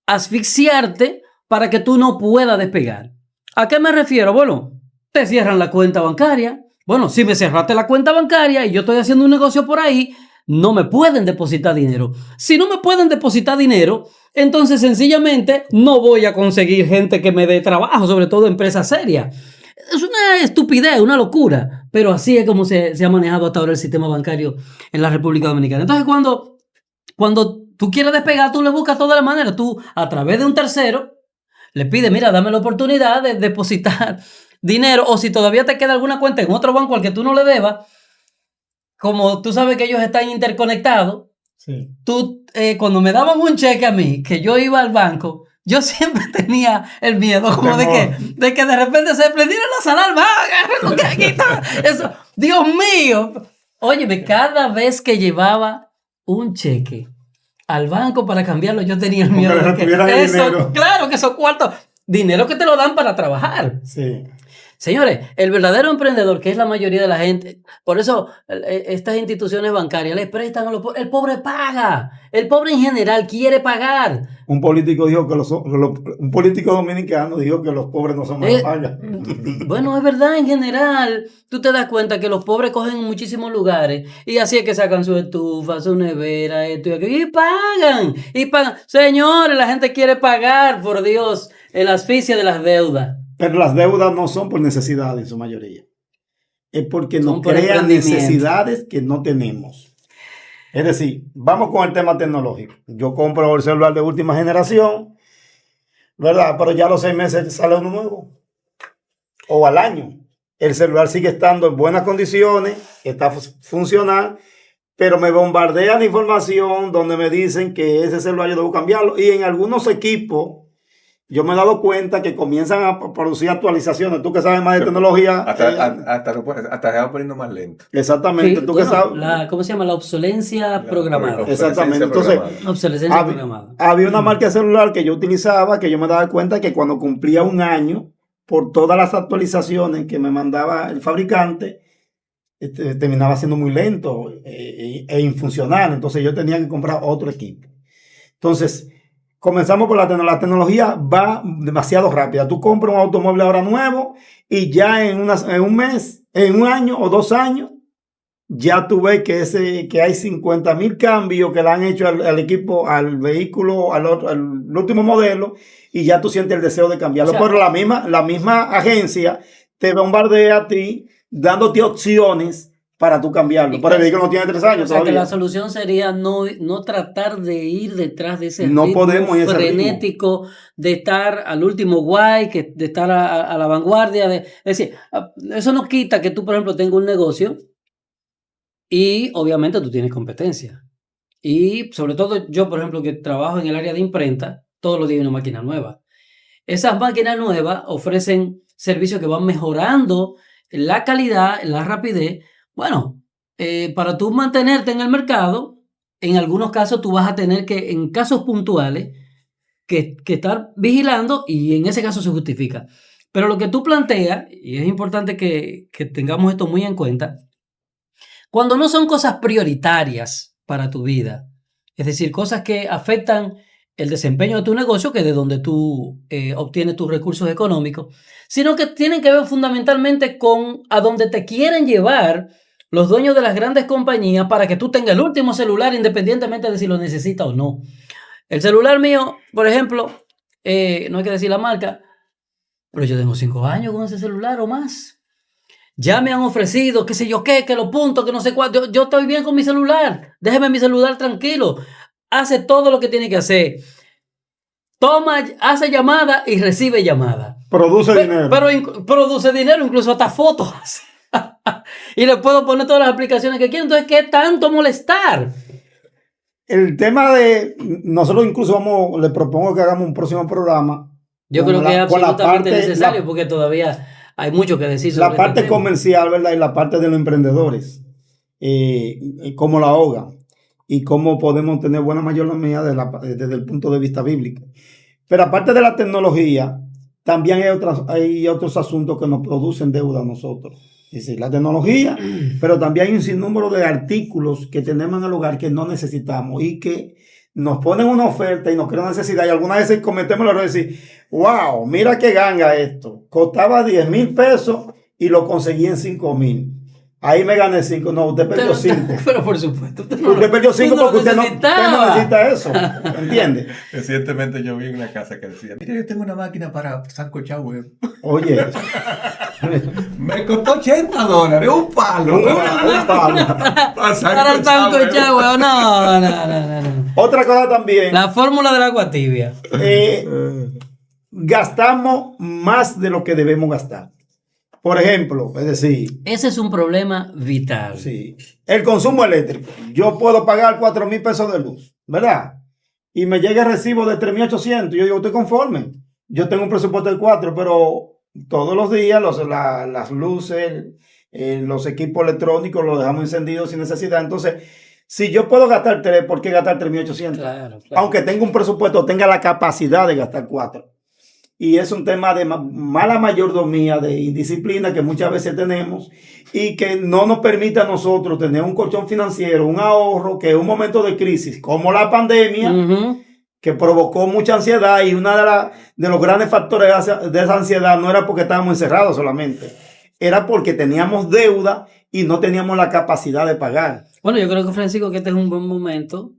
asfixiarte para que tú no puedas despegar. ¿A qué me refiero? Bueno, te cierran la cuenta bancaria. Bueno, si me cerraste la cuenta bancaria y yo estoy haciendo un negocio por ahí, no me pueden depositar dinero. Si no me pueden depositar dinero, entonces sencillamente no voy a conseguir gente que me dé trabajo, sobre todo empresas serias. Es una estupidez, una locura, pero así es como se ha manejado hasta ahora el sistema bancario en la República Dominicana. Entonces, cuando tú quieres despegar, tú le buscas todas las maneras. Tú, a través de un tercero, le pides, mira, dame la oportunidad de depositar dinero, o si todavía te queda alguna cuenta en otro banco al que tú no le debas, como tú sabes que ellos están interconectados, Sí. tú, cuando me daban un cheque a mí, que yo iba al banco, yo siempre tenía el miedo como de que de repente se prendiera las alarmas, agarren lo que aquí está. Eso, Dios mío. Óyeme, cada vez que llevaba un cheque al banco para cambiarlo, yo tenía el miedo de que dinero. claro que esos cuartos, dinero que te lo dan para trabajar. Sí. Señores, el verdadero emprendedor, que es la mayoría de la gente, por eso estas instituciones bancarias les prestan a los pobres. El pobre paga. El pobre en general quiere pagar. Un político dijo un político dominicano dijo que los pobres no son más pagas. Bueno, es verdad, en general, tú te das cuenta que los pobres cogen en muchísimos lugares y así es que sacan su estufa, su nevera, esto y aquello, y pagan. Señores, la gente quiere pagar, por Dios, el asfixia de las deudas. Pero las deudas no son por necesidad en su mayoría. Es porque Son nos por crean emprendimiento. necesidades que no tenemos. Es decir, vamos con el tema tecnológico. Yo compro el celular de última generación, ¿verdad? Pero ya a los 6 meses sale uno nuevo. O al año. El celular sigue estando en buenas condiciones, está funcional, pero me bombardean información donde me dicen que ese celular yo debo cambiarlo. Y en algunos equipos, yo me he dado cuenta que comienzan a producir actualizaciones. Tú que sabes más de tecnología. Hasta se va poniendo más lento. Exactamente. Sí, Tú bueno, que sabes. ¿cómo se llama? La obsolencia programada. Exactamente. Entonces, Obsolescencia programada. había una marca de celular que yo utilizaba que yo me daba cuenta que cuando cumplía un año, por todas las actualizaciones que me mandaba el fabricante, terminaba siendo muy lento e infuncional. Entonces yo tenía que comprar otro equipo. Entonces, comenzamos por la tecnología va demasiado rápida. Tú compras un automóvil ahora nuevo y ya en un mes, en un año o 2 años, ya tú ves que hay 50,000 cambios que le han hecho al equipo, al vehículo, al último modelo, y ya tú sientes el deseo de cambiarlo. O sea, pero la misma agencia te bombardea a ti dándote opciones para tú cambiarlo. Pero el vehículo no tiene 3 años o sea, que todavía. la solución sería no tratar de ir detrás de ese No ritmo podemos ir a ese frenético de estar al último guay, de estar a la vanguardia. Es decir, eso no quita que tú, por ejemplo, tengas un negocio y obviamente tú tienes competencia. Y sobre todo yo, por ejemplo, que trabajo en el área de imprenta, todos los días hay una máquina nueva. Esas máquinas nuevas ofrecen servicios que van mejorando la calidad, la rapidez. Bueno, para tú mantenerte en el mercado, en algunos casos tú vas a tener que, en casos puntuales, que estar vigilando y en ese caso se justifica. Pero lo que tú planteas, y es importante que tengamos esto muy en cuenta, cuando no son cosas prioritarias para tu vida, es decir, cosas que afectan el desempeño de tu negocio, que es de donde tú obtienes tus recursos económicos, sino que tienen que ver fundamentalmente con a donde te quieren llevar los dueños de las grandes compañías para que tú tengas el último celular independientemente de si lo necesitas o no. El celular mío, por ejemplo, no hay que decir la marca, pero yo tengo 5 años con ese celular o más. Ya me han ofrecido, qué sé yo qué, que los puntos, que no sé cuál. Yo estoy bien con mi celular. Déjeme mi celular tranquilo. Hace todo lo que tiene que hacer. Toma, hace llamada y recibe llamada. Produce dinero. Pero produce dinero, incluso hasta fotos. Y le puedo poner todas las aplicaciones que quiero. Entonces, ¿qué tanto molestar? El tema de... Nosotros incluso le propongo que hagamos un próximo programa. Yo creo que es absolutamente necesario porque todavía hay mucho que decir sobre la parte comercial, ¿verdad? Y la parte de los emprendedores. Cómo la ahogan. Y cómo podemos tener buena mayordomía desde el punto de vista bíblico. Pero aparte de la tecnología, también hay otros asuntos que nos producen deuda a nosotros. Es decir, la tecnología, pero también hay un sinnúmero de artículos que tenemos en el hogar que no necesitamos y que nos ponen una oferta y nos crean necesidad. Y algunas veces cometemos el error de decir, wow, mira qué ganga esto. Costaba 10,000 pesos y lo conseguí en 5,000. Ahí me gané 5. No, usted perdió 5. Pero por supuesto. Usted perdió 5 porque usted no necesita eso. ¿Entiende? Recientemente yo vi en una casa que decía, mira, yo tengo una máquina para sancochar huevo. Oye. Me costó $80. Un palo. Un palo. Para sancochar huevo. No. Otra cosa también. La fórmula del agua tibia. Gastamos más de lo que debemos gastar. Por ejemplo, es decir... Ese es un problema vital. Sí. El consumo eléctrico. Yo puedo pagar 4,000 pesos de luz, ¿verdad? Y me llega el recibo de 3,800. Yo digo, estoy conforme. Yo tengo un presupuesto de 4, pero todos los días las luces, los equipos electrónicos los dejamos encendidos sin necesidad. Entonces, si yo puedo gastar 3, ¿por qué gastar 3,800? Claro. Aunque tenga un presupuesto, tenga la capacidad de gastar 4. Y es un tema de mala mayordomía, de indisciplina que muchas veces tenemos y que no nos permite a nosotros tener un colchón financiero, un ahorro, que en un momento de crisis como la pandemia, que provocó mucha ansiedad, y uno de los grandes factores de esa ansiedad no era porque estábamos encerrados solamente, era porque teníamos deuda y no teníamos la capacidad de pagar. Bueno, yo creo que, Francisco, que este es un buen momento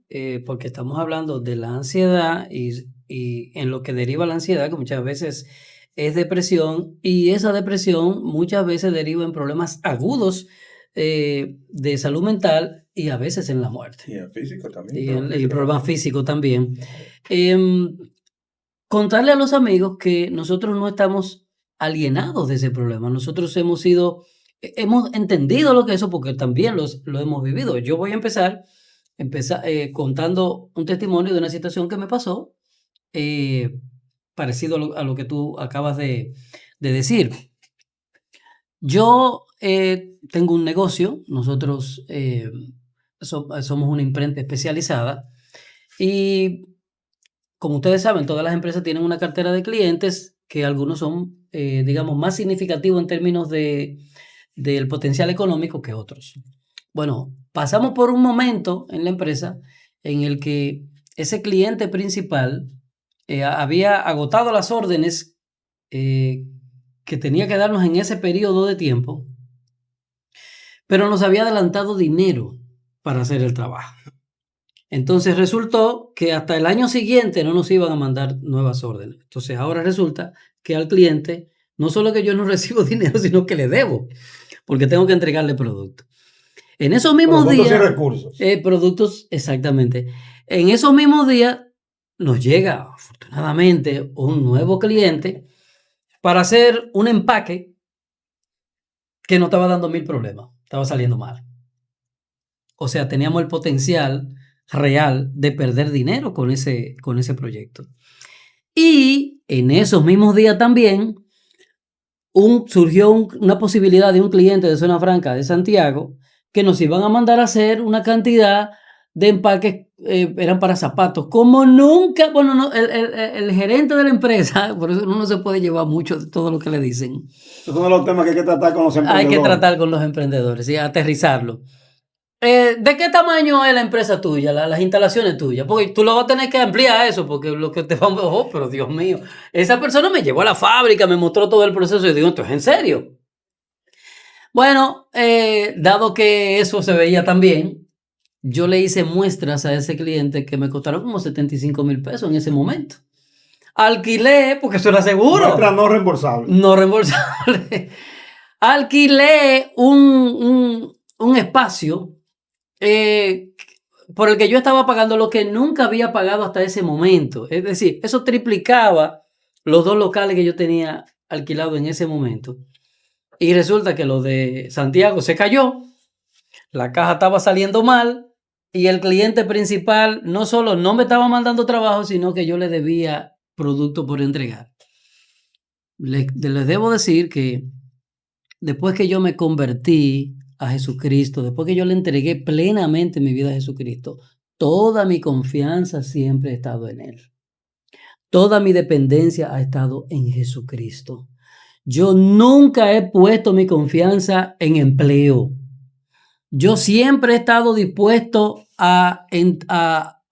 porque estamos hablando de la ansiedad y en lo que deriva la ansiedad, que muchas veces es depresión, y esa depresión muchas veces deriva en problemas agudos de salud mental y a veces en la muerte. Y en físico también. Y problemas físicos también. Contarle a los amigos que nosotros no estamos alienados de ese problema. Nosotros hemos entendido lo que es eso porque también lo hemos vivido. Yo voy a empezar contando un testimonio de una situación que me pasó parecido a lo que tú acabas de decir. Yo tengo un negocio, nosotros somos una imprenta especializada y como ustedes saben, todas las empresas tienen una cartera de clientes que algunos son, digamos, más significativos en términos del potencial económico que otros. Bueno, pasamos por un momento en la empresa en el que ese cliente principal había agotado las órdenes que tenía que darnos en ese periodo de tiempo, pero nos había adelantado dinero para hacer el trabajo. Entonces resultó que hasta el año siguiente no nos iban a mandar nuevas órdenes. Entonces ahora resulta que al cliente no solo que yo no recibo dinero, sino que le debo, porque tengo que entregarle productos. En esos mismos días... Productos y recursos. Productos, exactamente. En esos mismos días nos llega, afortunadamente, un nuevo cliente para hacer un empaque que no estaba dando 1,000 problemas. Estaba saliendo mal. O sea, teníamos el potencial real de perder dinero con ese proyecto. Y en esos mismos días también, surgió una posibilidad de un cliente de Zona Franca de Santiago que nos iban a mandar a hacer una cantidad de empaques, eran para zapatos. Como nunca, bueno, no, el gerente de la empresa, por eso uno no se puede llevar mucho de todo lo que le dicen. Esos son los temas que hay que tratar con los emprendedores. Hay que tratar con los emprendedores y aterrizarlo. ¿De qué tamaño es la empresa tuya, las instalaciones tuyas? Porque tú lo vas a tener que ampliar eso, porque lo que te vamos, oh, pero Dios mío, esa persona me llevó a la fábrica, me mostró todo el proceso y yo digo, ¿esto es en serio? Bueno, dado que eso se veía tan bien, yo le hice muestras a ese cliente que me costaron como 75,000 pesos en ese momento. Alquilé, porque eso era seguro. Muestra no reembolsable. No reembolsable. Alquilé un espacio por el que yo estaba pagando lo que nunca había pagado hasta ese momento. Es decir, eso triplicaba los 2 locales que yo tenía alquilado en ese momento. Y resulta que lo de Santiago se cayó, la caja estaba saliendo mal y el cliente principal no solo no me estaba mandando trabajo, sino que yo le debía producto por entregar. Les debo decir que después que yo me convertí a Jesucristo, después que yo le entregué plenamente mi vida a Jesucristo, toda mi confianza siempre ha estado en Él. Toda mi dependencia ha estado en Jesucristo. Yo nunca he puesto mi confianza en empleo. Yo siempre he estado dispuesto a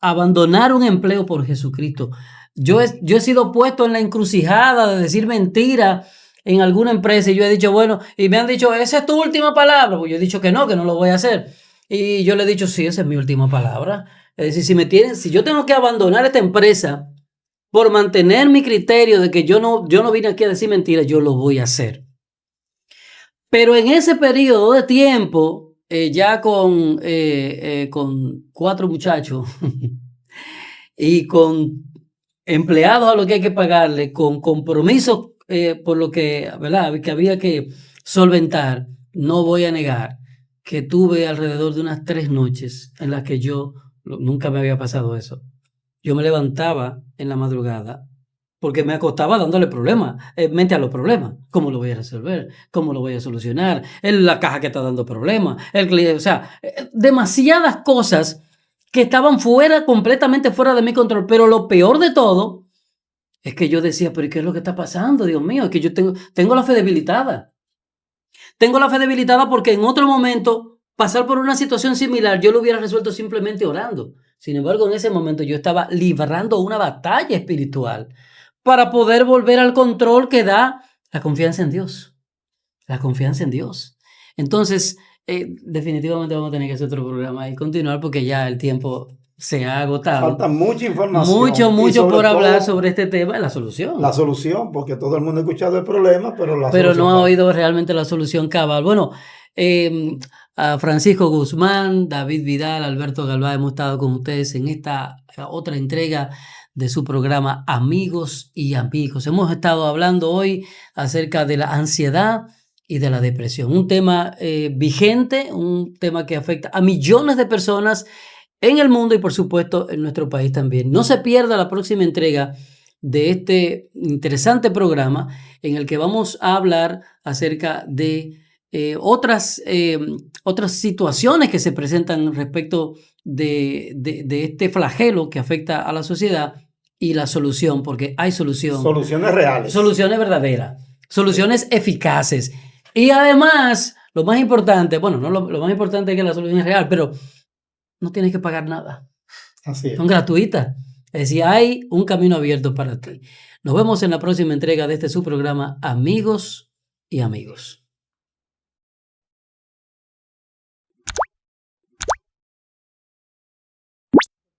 abandonar un empleo por Jesucristo. Yo he sido puesto en la encrucijada de decir mentira en alguna empresa y yo he dicho, bueno, y me han dicho, esa es tu última palabra. Pues yo he dicho que no lo voy a hacer. Y yo le he dicho, sí, esa es mi última palabra. Es decir, si yo tengo que abandonar esta empresa por mantener mi criterio de que yo no vine aquí a decir mentiras, yo lo voy a hacer. Pero en ese periodo de tiempo, ya con 4 muchachos y con empleados a los que hay que pagarle, con compromisos por lo que, ¿verdad?, que había que solventar, no voy a negar que tuve alrededor de unas 3 noches en las que nunca me había pasado eso. Yo me levantaba en la madrugada porque me acostaba dándole mente a los problemas. ¿Cómo lo voy a resolver? ¿Cómo lo voy a solucionar? La caja que está dando problemas. O sea, demasiadas cosas que estaban completamente fuera de mi control. Pero lo peor de todo es que yo decía, pero ¿qué es lo que está pasando? Dios mío, es que yo tengo la fe debilitada. Tengo la fe debilitada porque en otro momento pasar por una situación similar yo lo hubiera resuelto simplemente orando. Sin embargo, en ese momento yo estaba librando una batalla espiritual para poder volver al control que da la confianza en Dios. La confianza en Dios. Entonces, definitivamente vamos a tener que hacer otro programa y continuar porque ya el tiempo se ha agotado. Falta mucha información. Mucho por hablar sobre este tema, la solución. La solución, porque todo el mundo ha escuchado el problema, pero no ha oído realmente la solución cabal. Bueno, a Francisco Guzmán, David Vidal, Alberto Galvá, hemos estado con ustedes en esta otra entrega de su programa Amigos y Amigos. Hemos estado hablando hoy acerca de la ansiedad y de la depresión. Un tema vigente, un tema que afecta a millones de personas en el mundo y por supuesto en nuestro país también. No se pierda la próxima entrega de este interesante programa en el que vamos a hablar acerca de otras situaciones que se presentan respecto de este flagelo que afecta a la sociedad y la solución, porque hay solución. Soluciones reales. Soluciones verdaderas, soluciones eficaces. Y además, lo más importante, bueno, no lo más importante es que la solución es real, pero no tienes que pagar nada. Así es. Son gratuitas. Es decir, hay un camino abierto para ti. Nos vemos en la próxima entrega de este su programa Amigos y Amigos.